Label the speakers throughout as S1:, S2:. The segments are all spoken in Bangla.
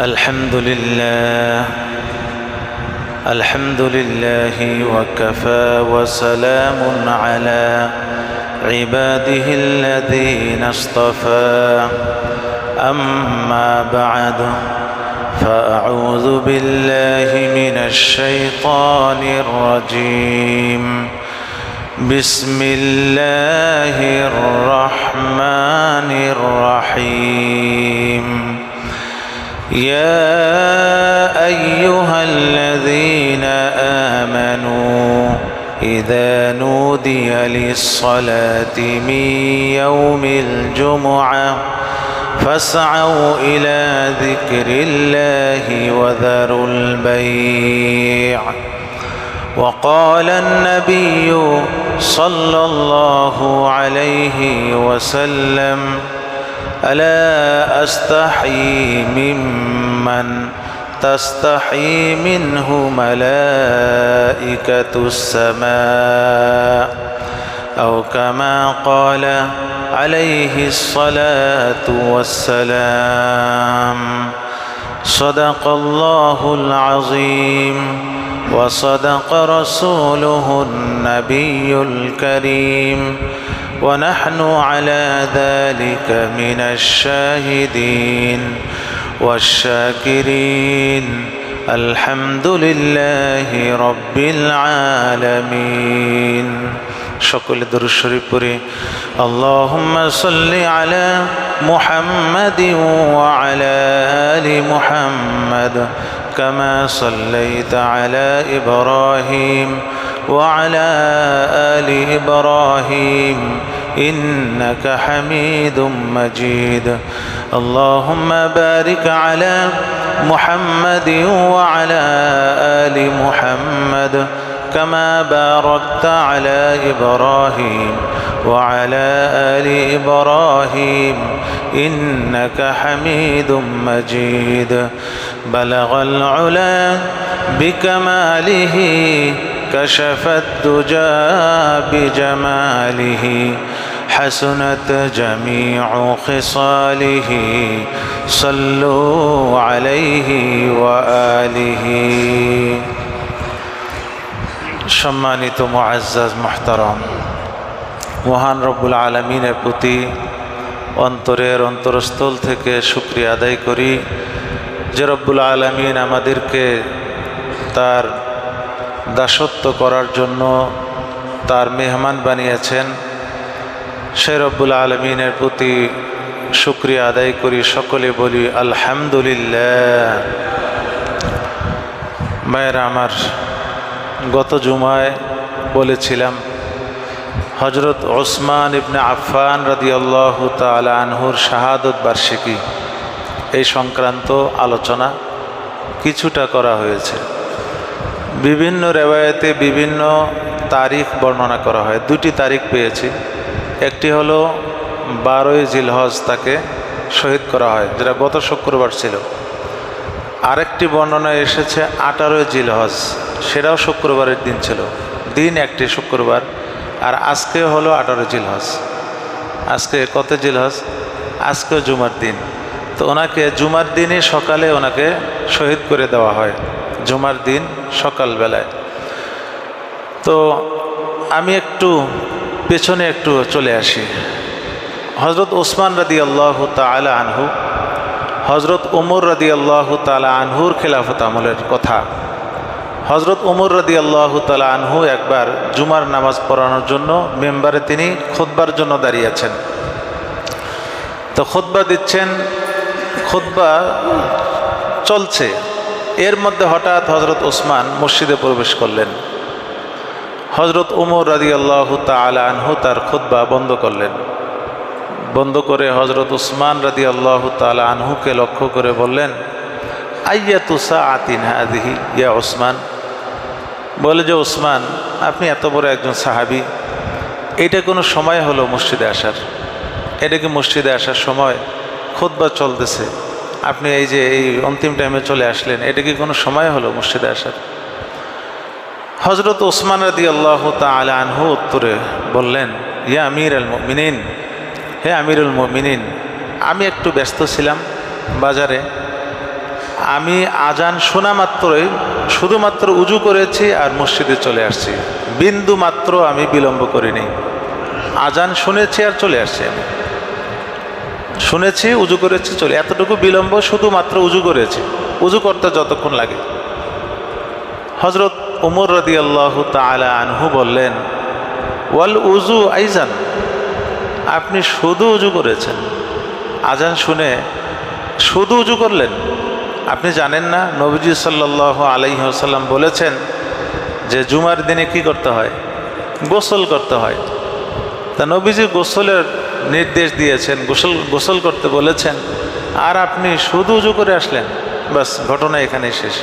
S1: الحمد لله وكفى وسلام على عباده الذين اصطفى أما بعد فأعوذ بالله من الشيطان الرجيم بسم الله الرحمن الرحيم يا أيها الذين آمنوا إذا نودي للصلاة من يوم الجمعة فاسعوا إلى ذكر الله وذروا البيع وقال النبي صلى الله عليه وسلم ألا أستحيي ممن تستحي منه ملائكة السماء أو كما قال عليه الصلاة والسلام صدق الله العظيم وصدق رسوله النبي الكريم ونحن على ذلك من الشاهدين والشاكرين الحمد لله رب العالمين شكل درود شريف পড়ি اللهم صل على محمد وعلى آل محمد كما صليت على إبراهيم وعلى آل إبراهيم إنك حميد مجيد اللهم بارك على محمد وعلى آل محمد كما باركت على إبراهيم وعلى آل إبراهيم إنك حميد مجيد بلغ العلا بكماله كشف الدجى بجماله حسنت جميع خصاله صلوا عليه وآله সম্মানিত মুআজ্জাজ মুহতারাম মহান রব্বুল আলামিনের প্রতি অন্তরের অন্তরস্থল থেকে শুকরিয়া আদায় করি যে রব্বুল আলামিন আমাদেরকে তার দাসত্ব করার জন্য তার মেহমান বানিয়েছেন সেই রব্বুল আলামিনের প্রতি শুকরিয়া আদায় করি সকলে বলি আলহামদুলিল্লাহ। ভাইয়েরা আমার, গত জুমায় বলেছিলাম হযরত ওসমান ইবনে আফফান রাদিয়াল্লাহু তাআলা আনহুর শাহাদত বার্ষিকী এই সংক্রান্ত আলোচনা কিছুটা করা হয়েছে। বিভিন্ন রেওয়ায়েতে বিভিন্ন তারিখ বর্ণনা করা হয়। দুটি তারিখ পেয়েছি। একটি হলো 12ই জিলহজ তাকে শহীদ করা হয়, যেটা গত শুক্রবার ছিল। আরেকটি বর্ণনায় এসেছে 18ই জিলহজ, সেটাও শুক্রবারের দিন ছিল। দিন একটি শুক্রবার, আর আজকে হলো 18 জিলহজ। আজকে কত জিলহজ? আজকেও জুমার দিন। তো ওনাকে জুমার দিনই সকালে ওনাকে শহীদ করে দেওয়া হয়, জুমার দিন সকালবেলায়। তো আমি একটু পেছনে একটু চলে আসি। হযরত ওসমান রাদিয়াল্লাহু তাআলা আনহু, হযরত ওমর রাদিয়াল্লাহু তাআলা আনহুর খেলাফত আমলের কথা। হযরত ওমর রাদিয়াল্লাহু তাআলা আনহু একবার জুমার নামাজ পড়ানোর জন্য মেম্বারে তিনি খুতবার জন্য দাঁড়িয়েছেন। তো খুতবা দিচ্ছেন, খুতবা চলছে, এর মধ্যে হঠাৎ হযরত ওসমান মসজিদে প্রবেশ করলেন। হযরত ওমর রাদিয়াল্লাহু তাআলা আনহু তার খুতবা বন্ধ করলেন। বন্ধ করে হযরত ওসমান রাদিয়াল্লাহু তাআলা আনহুকে লক্ষ্য করে বললেন, আইয়াতু সাআতিন হাযিহি ইয়া ওসমান। বলে যে, ওসমান, আপনি এত বড় একজন সাহাবী, এটা কোনো সময় হলো মসজিদে আসার? এটা কি মসজিদে আসার সময়? খুতবা চলতেছে, আপনি এই যে এই অন্তিম টাইমে চলে আসলেন, এটা কি কোনো সময় হলো মসজিদে আসার? হযরত ওসমান রাদিয়াল্লাহু তাআলা আনহু উত্তরে বললেন, ইয়া আমিরুল মুমিনিন, হে আমিরুল মুমিনিন, আমি একটু ব্যস্ত ছিলাম বাজারে, আমি আজান শোনা মাত্রই শুধুমাত্র উজু করেছি আর মসজিদে চলে আসছি, বিন্দু মাত্র আমি বিলম্ব করিনি। আজান শুনেছি আর চলে আসছি, আমি শুনেছি, উজু করেছি, চলে, এতটুকু বিলম্ব শুধুমাত্র উজু করেছি। উজু করতে যতক্ষণ লাগে। হজরত উমর রাদিয়াল্লাহু তাআলা আনহু বললেন, ওয়াল উজু আইজান, আপনি শুধু উজু করেছেন, আজান শুনে শুধু উজু করলেন? আপনি জানেন না নবীজি সাল্লাল্লাহু আলাইহি ওয়াসাল্লাম বলেছেন যে জুমার দিনে কি করতে হয়? গোসল করতে হয়। তা নবীজি গোসলের নির্দেশ দিয়েছেন, গোসল করতে বলেছেন, আর আপনি শুধু উজু করে আসলেন, বাস ঘটনা এখানেই শেষ।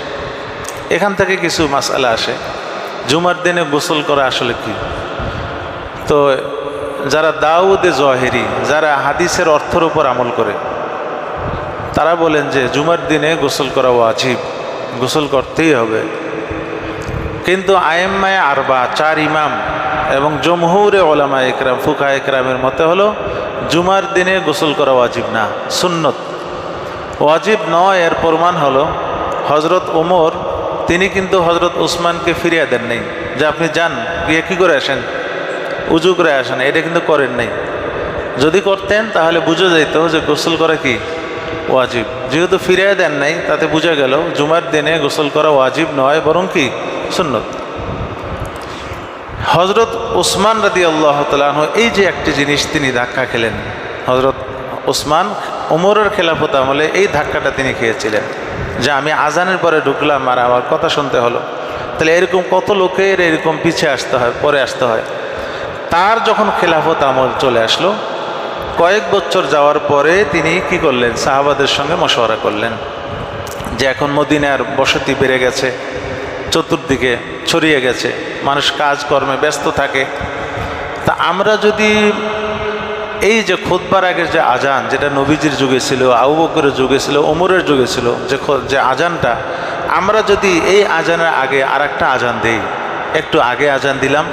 S1: এখান থেকে কিছু মাসআলা আসে, জুমার দিনে গোসল করা আসলে কি। তো যারা দাউদে জহেরি, যারা হাদিসের অর্থের উপর আমল করে, তারা বলেন যে জুমার দিনে গোসল করা ওয়াজিব, গোসল করতেই হবে। কিন্তু আয়েম্মায়ে আরবা, 4 ইমাম এবং জমহুরে ওলামা ইকরাম, ফুকাহা ইকরামের মতে হলো জুমার দিনে গোসল করা ওয়াজিব না, সুন্নত। ওয়াজিব নয় এর প্রমাণ হলো হজরত ওমর, তিনি কিন্তু হজরত উসমানকে ফিরিয়ে দেন নাই যে আপনি যান গিয়ে কী করে আসেন, উজু করে আসেন, এটা কিন্তু করেন নাই। যদি করতেন তাহলে বুঝে যেত যে গোসল করা কি ওয়াজিব। যেহেতু ফিরিয়ে দেন নাই, তাতে বোঝা গেল জুমার দিনে গোসল করা ওয়াজিব নয়, বরং কি সুন্নত। হজরত উসমান রাদিয়াল্লাহু তাআলা আনহু এই যে একটি জিনিস তিনি ধাক্কা খেলেন, হজরত উসমান ওমরের খেলাফত আমলে এই ধাক্কাটা তিনি খেয়েছিলেন যে আমি আজানের পরে ঢুকলাম আর আমার কথা শুনতে হলো। তাহলে এরকম কত লোকের এরকম পিছিয়ে আসতে হয়, পরে আসতে হয়। তার যখন খেলাফত আমল চলে আসলো, কয়েক বছর যাওয়ার পরে তিনি কি করলেন, সাহাবাদের সঙ্গে মশওয়ারা করলেন যে এখন মদিনার বসতি বেড়ে গেছে, চতুর্দিকে ছড়িয়ে গেছে, মানুষ কাজকর্মে ব্যস্ত থাকে। তা আমরা যদি এই যে খুতবার আগের যে আজান, যেটা নবীজির যুগে ছিল, আবু বকরের যুগে ছিল, ওমরের যুগে ছিল, যে আজানটা, আমরা যদি এই আজানের আগে আর একটা আজান দেই, একটু আগে আজান দিলাম,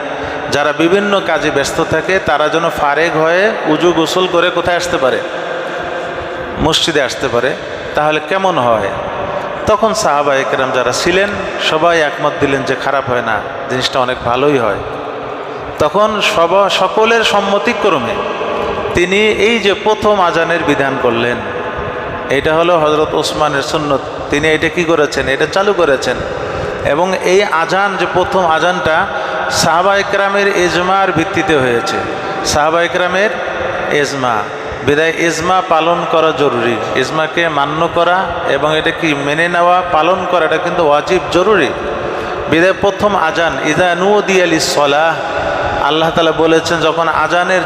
S1: যারা বিভিন্ন কাজে ব্যস্ত থাকে তারা যেন ফারেগ হয়ে উজু গোসল করে কোথায় আসতে পারে, মসজিদে আসতে পারে, তাহলে কেমন হয়? তখন সাহাবা একরাম যারা ছিলেন সবাই একমত দিলেন যে খারাপ হয় না, জিনিসটা অনেক ভালোই হয়। তখন সকলের সম্মতিক্রমে তিনি এই যে প্রথম আজানের বিধান করলেন, এটা হলো হজরত ওসমানের সুন্নত, তিনি এটা কি করেছেন, এটা চালু করেছেন। এবং এই আজান যে প্রথম আজানটা সাহাবা ইকরামের ইজমার ভিত্তিতে হয়েছে, সাহাবা ইকরামের ইজমা, বিদায় ইজমা পালন করা জরুরি, ইজমাকে মান্য করা এবং এটা কি মেনে নেওয়া, পালন করা, এটা কিন্তু ওয়াজিব, জরুরি। বিদায় প্রথম আজান, ইযা নুদিয়া লিস-সালাহ, আল্লাহ তাআলা বলেছেন যখন আজানের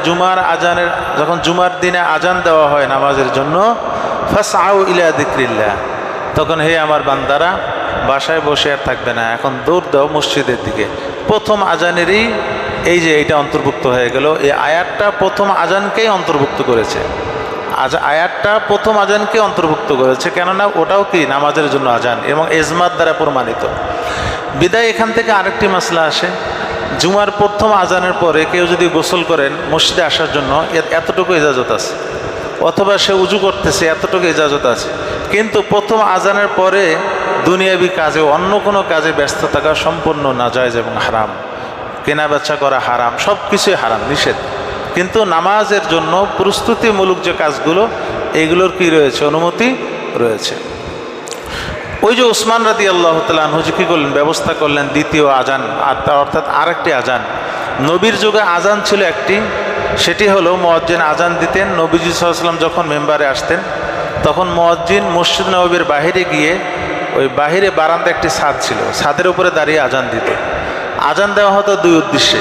S1: যখন জুমার দিনে আজান দেওয়া হয় নামাজের জন্য, ফাসআউ ইলা যিকরিল্লাহ, তখন হে আমার বান্দারা বাসায় বসে আর থাকবে না, এখন দৌড় দাও মসজিদের দিকে। প্রথম আজানেরই এই যে এটা অন্তর্ভুক্ত হয়ে গেল, এই আয়াতটা প্রথম আজানকেই অন্তর্ভুক্ত করেছে, আয়াতটা প্রথম আজানকে অন্তর্ভুক্ত করেছে, কেননা ওটাও কি নামাজের জন্য আজান এবং ইজমার দ্বারা প্রমাণিত। বিদায় এখান থেকে আরেকটি মাসলা আসে, জুমার প্রথম আজানের পরে কেউ যদি গোসল করেন মসজিদে আসার জন্য, এতটুকু ইজাজত আছে, অথবা সে উজু করতেছে, এতটুকু ইজাজত আছে। কিন্তু প্রথম আজানের পরে দুনিয়াবি কাজে, অন্য কোনো কাজে ব্যস্ত থাকা সম্পূর্ণ নাজায়েজ এবং হারাম, কেনা বেচা করা হারাম, সব কিছুই হারাম, নিষেধ। কিন্তু নামাজের জন্য প্রস্তুতিমূলক যে কাজগুলো, এইগুলোর কি রয়েছে, অনুমতি রয়েছে। ওই যে উসমান রাদিয়াল্লাহু তাআলা আনহু কী করলেন, ব্যবস্থা করলেন দ্বিতীয় আজান, অর্থাৎ আরেকটি আজান। নবীর যুগে আজান ছিল একটি, সেটি হলো মুয়াজ্জিন আজান দিতেন। নবীজি সাল্লাল্লাহু আলাইহি ওয়াসাল্লাম যখন মেম্বারে আসতেন, তখন মুয়াজ্জিন মসজিদ নববীর বাহিরে গিয়ে, ওই বাহিরে বারান্দা একটি ছাদ ছিল, ছাদের উপরে দাঁড়িয়ে আজান দিত। আজান দেওয়া হতো দুই উদ্দেশ্যে,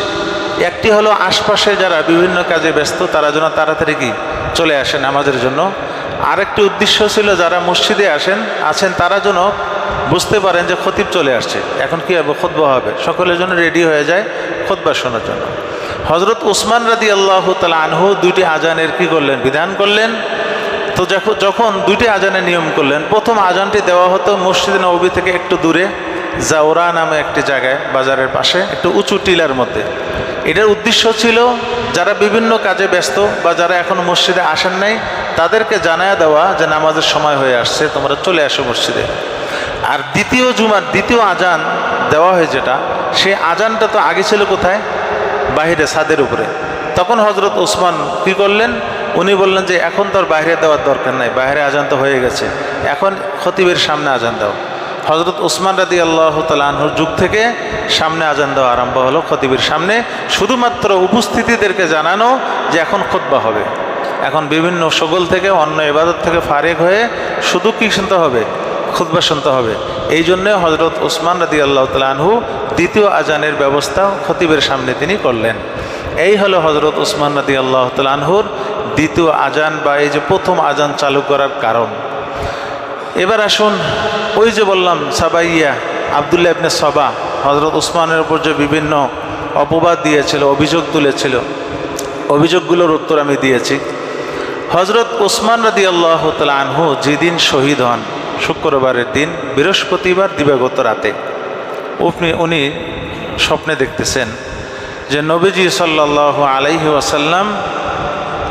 S1: একটি হলো আশপাশে যারা বিভিন্ন কাজে ব্যস্ত তারা যেন তাড়াতাড়ি কি চলে আসে নামাজের জন্য। আরেকটি উদ্দেশ্য ছিল যারা মসজিদে আছেন তারা যেন বুঝতে পারেন যে খতিব চলে আসছে, এখন কি হবে, খুতবা হবে, সকলের জন্য রেডি হয়ে যায় খুতবা শোনার জন্য। হজরত উসমান রাদিয়াল্লাহু তাআলা আনহু দুইটি আজানের কি করলেন, বিধান করলেন। তো যখন দুইটি আজানের নিয়ম করলেন, প্রথম আজানটি দেওয়া হতো মসজিদ নববী থেকে একটু দূরে, জাওরা নামে একটি জায়গায়, বাজারের পাশে একটু উঁচু টিলার মধ্যে। এটার উদ্দেশ্য ছিল যারা বিভিন্ন কাজে ব্যস্ত বা যারা এখনো মসজিদে আসেন নাই তাদেরকে জানায়া দেওয়া যে নামাজের সময় হয়ে আসছে, তোমরা চলে আসো মসজিদে। আর দ্বিতীয় জুমার দ্বিতীয় আজান দেওয়া হয় যেটা, সেই আজানটা তো আগে ছিল কোথায়? বাহিরে, ছাদের উপরে। তখন হজরত ওসমান কী করলেন? উনি বললেন যে এখন তো আর বাইরে দেওয়ার দরকার নাই, বাইরে আজান তো হয়ে গেছে, এখন খতিবের সামনে আজান দাও। হজরত ওসমান রাদিয়াল্লাহু তাআলা আনহুর যুগ থেকে সামনে আজান দেওয়া আরম্ভ হলো, খতিবের সামনে, শুধুমাত্র উপস্থিতিদেরকে জানানো যে এখন খুতবা হবে। এখন বিভিন্ন শগল থেকে, অন্য ইবাদত থেকে ফারেক হয়ে শুধু কি শুনতে হবে? খুতবা শুনতে হবে। এই জন্যে হজরত ওসমান রাদিয়াল্লাহু তাআলা আনহু দ্বিতীয় আজানের ব্যবস্থা খতিবের সামনে তিনি করলেন। এই হলো হজরত ওসমান রাদিয়াল্লাহু তাআলা আনহুর দ্বিতীয় আজান বা এই যে প্রথম আজান চালু করার কারণ। এবার আসুন, ওই যে বললাম সাবাইয়া, আবদুল্লাহ ইবনে সাবা হজরত ওসমানের উপর যে বিভিন্ন অপবাদ দিয়েছিল, অভিযোগ তুলেছিল, অভিযোগগুলোর উত্তর আমি দিয়েছি। হজরত ওসমান রাদিয়াল্লাহু তাআলা আনহু যেদিন শহীদ হন, শুক্রবারের দিন, বৃহস্পতিবার দিবাগত রাতে, উনি স্বপ্নে দেখতেছেন যে নবীজি সাল্লাল্লাহু আলাইহি ওয়াসাল্লাম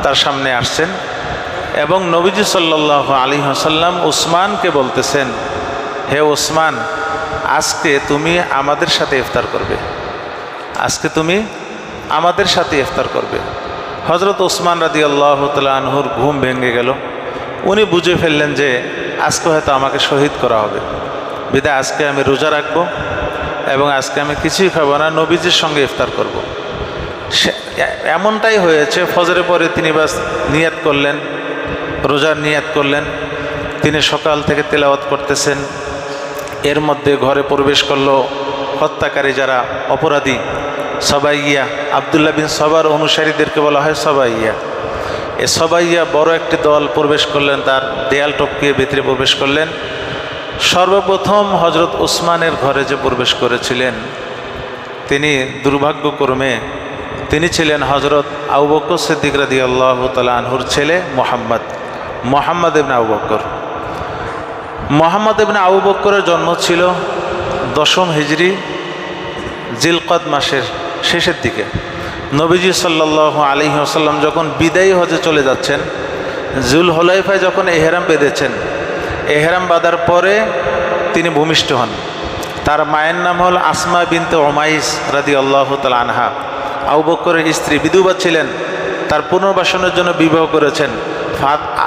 S1: তার সামনে আসছেন এবং নবীজি সাল্লাল্লাহু আলাইহি ওয়াসাল্লাম ওসমানকে বলতেছেন, হে ওসমান, আজকে তুমি আমাদের সাথে ইফতার করবে, আজকে তুমি আমাদের সাথে ইফতার করবে। হজরত ওসমান রাদিয়াল্লাহু তাআলা আনহুর ঘুম ভেঙে গেল। উনি বুঝে ফেললেন যে আজকে হয়তো আমাকে শহীদ করা হবে, বিধায় আজকে আমি রোজা রাখবো এবং আজকে আমি কিছুই খাবো না, নবীজির সঙ্গে ইফতার করব। এমনটাই হয়েছে। ফজরের পরে তিনি বাস নিয়াত করলেন, রোজার নিয়াত করলেন। তিনি সকাল থেকে তেলাওয়াত করতেছেন। এর মধ্যে ঘরে প্রবেশ করলো হত্যাকারী যারা অপরাধী, সবাইয়া, আবদুল্লাহ বিন সবার অনুসারীদেরকে বলা হয় সবাইয়া। এ সবাইয়া বড় একটি দল প্রবেশ করলেন, তার দেয়াল টপকিয়ে ভিতরে প্রবেশ করলেন। সর্বপ্রথম হজরত ওসমানের ঘরে যে প্রবেশ করেছিলেন, তিনি দুর্ভাগ্যক্রমে তিনি ছিলেন হজরত আবু বকর সিদ্দিক রাদিয়াল্লাহু তাআলা আনহুর ছেলে মোহাম্মদ ইবনে আবু বকর। মোহাম্মদ ইবনে আবু বকরের জন্ম ছিল 10ম হিজরি জিলকদ মাসের শেষের দিকে। নবীজি সাল্লাল্লাহু আলাইহি ওয়াসাল্লাম যখন বিদায়ী হজে চলে যাচ্ছেন, জুল হুলাইফায় যখন এহরাম বেঁধেছেন, এহরাম বাঁধার পরে তিনি ভূমিষ্ঠ হন। তার মায়ের নাম হল আসমা বিনতে উমাইস রাদিয়াল্লাহু তাআলা আনহা। আবু বকরের স্ত্রী বিধবা ছিলেন, তার পুনর্বাসনের জন্য বিবাহ করেছেন।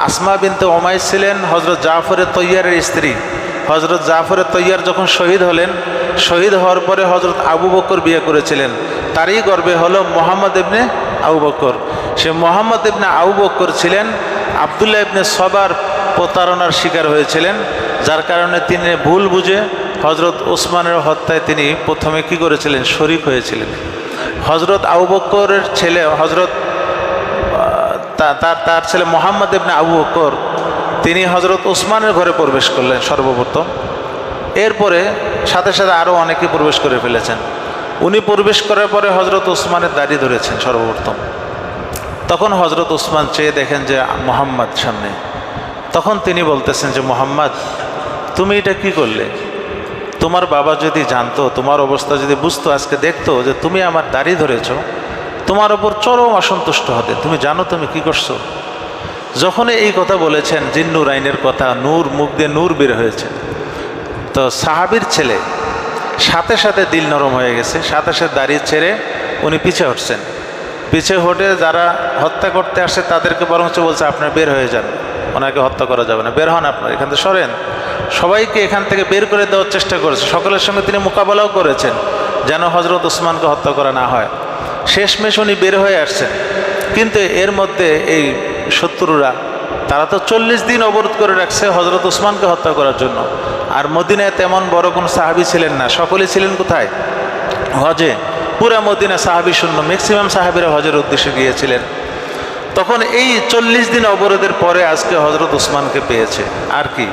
S1: আসমা বিনতে উমাইস ছিলেন হজরত জাফরে তৈয়ারের স্ত্রী। হজরত জাফরে তৈয়ার যখন শহীদ হলেন, শহীদ হওয়ার পরে হজরত আবু বকর বিয়ে করেছিলেন। তারই গর্বে হলো মোহাম্মদ ইবনে আবু বকর। সে মোহাম্মদ ইবনে আবু বকর ছিলেন আবদুল্লাহ ইবনে সবার প্রতারণার শিকার হয়েছিলেন, যার কারণে তিনি ভুল বুঝে হজরত ওসমানের হত্যায় তিনি প্রথমে কি করেছিলেন? শরীক হয়েছিলেন। হজরত আবু বকরের ছেলে তার ছেলে মোহাম্মদ ইবনে আবু বকর, তিনি হজরত ওসমানের ঘরে প্রবেশ করলেন সর্বপ্রথম। এরপরে সাথে সাথে আরও অনেকে প্রবেশ করে ফেলেছেন। উনি প্রবেশ করার পরে হজরত ওসমানের দাড়ি ধরেছেন সর্বপ্রথম। তখন হজরত ওসমান চেয়ে দেখেন যে মোহাম্মদ সামনে। তখন তিনি বলতেছেন যে মোহাম্মদ, তুমি এটা কি করলে? তোমার বাবা যদি জানতো, তোমার অবস্থা যদি বুঝতো, আজকে দেখতো যে তুমি আমার দাড়ি ধরেছ, তোমার ওপর চরম অসন্তুষ্ট হতে। তুমি জানো তুমি কি করছো? যখন এই কথা বলেছেন, জিন্নুর আইনের কথা, নূর, মুখ দিয়ে নূর বের হয়েছে, তো সাহাবীর ছেলে সাথে সাথে দিল নরম হয়ে গেছে, সাথে সাথে দাড়ি ছেড়ে উনি পিছে হটছেন। পিছে হটে যারা হত্যা করতে আসে তাদেরকে বরঞ্চ বলছে, আপনার বের হয়ে যান, ওনাকে হত্যা করা যাবে না, বের হন, আপনার এখান থেকে সরেন। সবাইকে এখান থেকে বের করে দেওয়ার চেষ্টা করেছে। সকলের সঙ্গে তিনি মোকাবেলাও করেছেন যেন হজরত ওসমানকে হত্যা করা না হয়। শেষমেশ উনি বের হয়ে আসছেন। কিন্তু এর মধ্যে এই শত্রুরা, তারা তো 40 দিন অবরোধ করে রাখছে হজরত ওসমানকে হত্যা করার জন্য। আর মদিনায় তেমন বড় কোনো সাহাবি ছিলেন না, সকলেই ছিলেন কোথায়? হজে। পুরা মদিনা সাহাবি শূন্য, ম্যাক্সিমাম সাহাবিরা হজের উদ্দেশ্যে গিয়েছিলেন। তখন এই 40 দিন অবরোধের পরে আজকে হজরত ওসমানকে পেয়েছে। আর কি,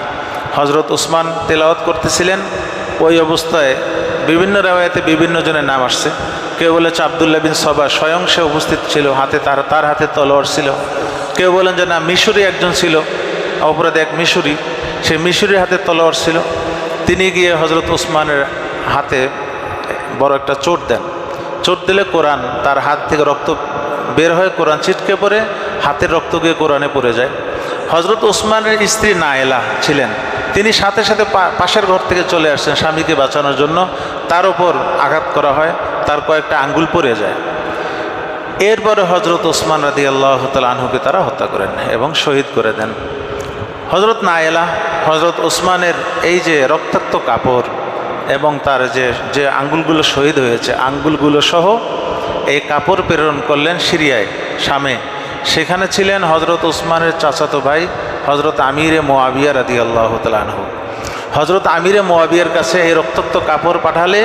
S1: হজরত ওসমান তেলাওয়াত করতেছিলেন, ওই অবস্থায় বিভিন্ন রেওয়ায়াতে বিভিন্ন জনের নাম আসছে। কেউ বলেছে আবদুল্লাহ বিন সবা স্বয়ং সে উপস্থিত ছিল, হাতে তার হাতে তলোয়ার ছিল। কেউ বলেন যে না, মিশরি একজন ছিল, অপরাধী এক মিশরি, সে মিশরির হাতে তলোয়ার ছিল। তিনি গিয়ে হজরত ওসমানের হাতে বড় একটা চোট দেন। চোট দিলে কোরআন তার হাত থেকে রক্ত বের হয়ে কোরআন ছিটকে পড়ে, হাতের রক্ত গিয়ে কোরআনে পড়ে যায়। হজরত ওসমানের স্ত্রী নায়েলা ছিলেন, তিনি সাথে সাথে পাশের ঘর থেকে চলে আসছেন স্বামীকে বাঁচানোর জন্য। তার উপর আঘাত করা হয়, তার কয়েকটা আঙ্গুল পড়ে যায়। এরপরে হজরত ওসমান রাদিয়াল্লাহু তাআলা আনহুকে তারা হত্যা করেন এবং শহীদ করে দেন। হজরত নায়েলা হজরত ওসমানের এই যে রক্তাক্ত কাপড় এবং তার যে আঙ্গুলগুলো শহীদ হয়েছে, আঙ্গুলগুলো সহ এই কাপড় প্রেরণ করলেন সিরিয়ায়, শামে। সেখানে ছিলেন হজরত ওসমানের চাচাতো ভাই হজরত আমিরে মুআবিয়া রাদিয়াল্লাহু তাআলা আনহু। হজরত আমিরে মুআবিয়ার কাছে এই রক্তাক্ত কাপড় পাঠালে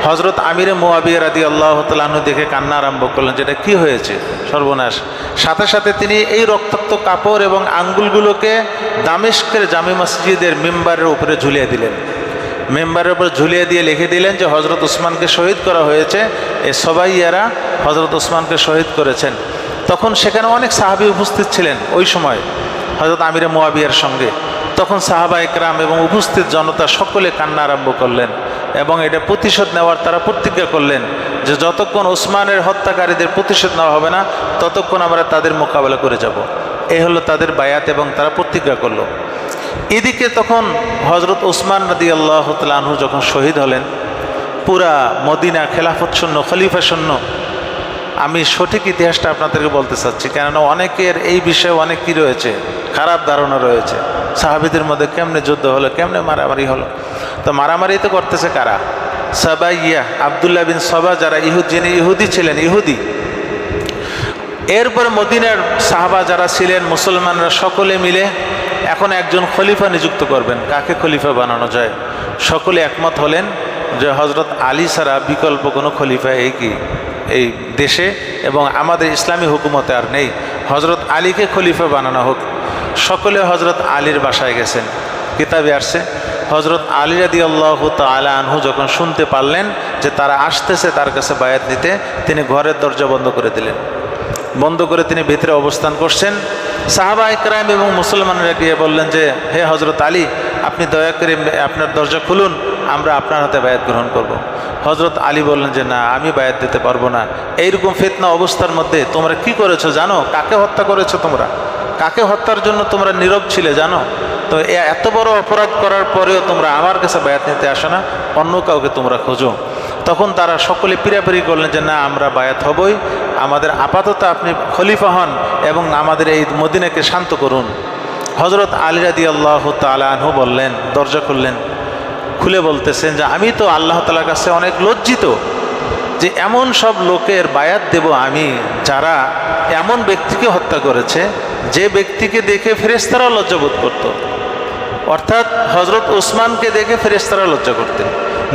S1: হজরত আমিরে মুআবিয়া রাদিয়াল্লাহু তাআলা আনহু দেখে কান্না আরম্ভ করলেন, যেটা কি হয়েছে, সর্বনাশ। সাথে সাথে তিনি এই রক্তাক্ত কাপড় এবং আঙ্গুলগুলোকে দামেস্কের জামে মসজিদের মেম্বারের উপরে ঝুলিয়ে দিলেন। মেম্বারের উপর ঝুলিয়ে দিয়ে লিখে দিলেন যে হজরত ওসমানকে শহীদ করা হয়েছে, এ সবাইয়ারা হজরত ওসমানকে শহীদ করেছেন। তখন সেখানে অনেক সাহাবী উপস্থিত ছিলেন ওই সময় হজরত আমিরে মুআবিয়ার সঙ্গে। তখন সাহাবা একরাম এবং উপস্থিত জনতা সকলে কান্না আরম্ভ করলেন এবং এটা প্রতিশোধ নেওয়ার তারা প্রতিজ্ঞা করলেন যে যতক্ষণ ওসমানের হত্যাকারীদের প্রতিশোধ নেওয়া হবে না ততক্ষণ আমরা তাদের মোকাবেলা করে যাব। এই হলো তাদের বায়াত এবং তারা প্রতিজ্ঞা করলো। এদিকে তখন হজরত ওসমান রাদিয়াল্লাহু তাআলা আনহু যখন শহীদ হলেন, পুরা মদিনা খেলাফত শূন্য, খলিফা শূন্য। আমি সঠিক ইতিহাসটা আপনাদেরকে বলতে চাচ্ছি, কেননা অনেকের এই বিষয়ে অনেক কী রয়েছে, খারাপ ধারণা রয়েছে। সাহাবীদের মধ্যে কেমনে যুদ্ধ হলো, কেমনে মারামারি হলো। তো মারামারি তো করতেছে কারা? সাবাইয়া, আবদুল্লাহ বিন সাবা, যারা যিনি ইহুদি ছিলেন, ইহুদি। এরপর মদিনার সাহাবা যারা ছিলেন, মুসলমানরা সকলে মিলে এখন একজন খলিফা নিযুক্ত করবেন। কাকে খলিফা বানানো যায়? সকলে একমত হলেন যে হজরত আলী ছাড়া বিকল্প কোনো খলিফা এই দেশে এবং আমাদের ইসলামী হুকুমতে আর নেই। হজরত আলীকে খলিফা বানানো হোক। সকলে হজরত আলীর বাসায় গেছেন। কিতাবে আসছে হজরত আলী রাদিয়াল্লাহু তাআলা আনহু যখন শুনতে পারলেন যে তারা আসতেছে তার কাছে বায়াত নিতে, তিনি ঘরের দরজা বন্ধ করে দিলেন। বন্ধ করে তিনি ভিতরে অবস্থান করছেন। সাহাবা একরাম এবং মুসলমানরা গিয়ে বললেন যে হে হজরত আলী, আপনি দয়া করে আপনার দরজা খুলুন, আমরা আপনার হাতে বায়াত গ্রহণ করব। হজরত আলী বললেন যে না, আমি বায়াত দিতে পারবো না। এইরকম ফিতনা অবস্থার মধ্যে তোমরা কি করেছো জানো? কাকে হত্যা করেছো তোমরা? কাকে হত্যার জন্য তোমরা নীরব ছিলে জানো? তো এত বড় অপরাধ করার পরেও তোমরা আমার কাছে বায়াত নিতে আসো না, অন্য কাউকে তোমরা খোঁজো। তখন তারা সকলে পিরাপিরি করলেন যে না, আমরা বায়াত হবই, আমাদের আপাতত আপনি খলিফা হন এবং আমাদের এই মদিনাকে শান্ত করুন। হজরত আলী রাদিয়াল্লাহু তাআলা আনহু বললেন, দরজা খুললেন, খুলে বলতেছেন যে আমি তো আল্লাহ তাআলার কাছে অনেক লজ্জিত যে এমন সব লোকের বায়াত দেব আমি যারা এমন ব্যক্তিকে হত্যা করেছে যে ব্যক্তিকে দেখে ফেরেশতারা লজ্জাবোধ করত। অর্থাৎ হজরত ওসমানকে দেখে ফেরেশতারা লজ্জা করতেন,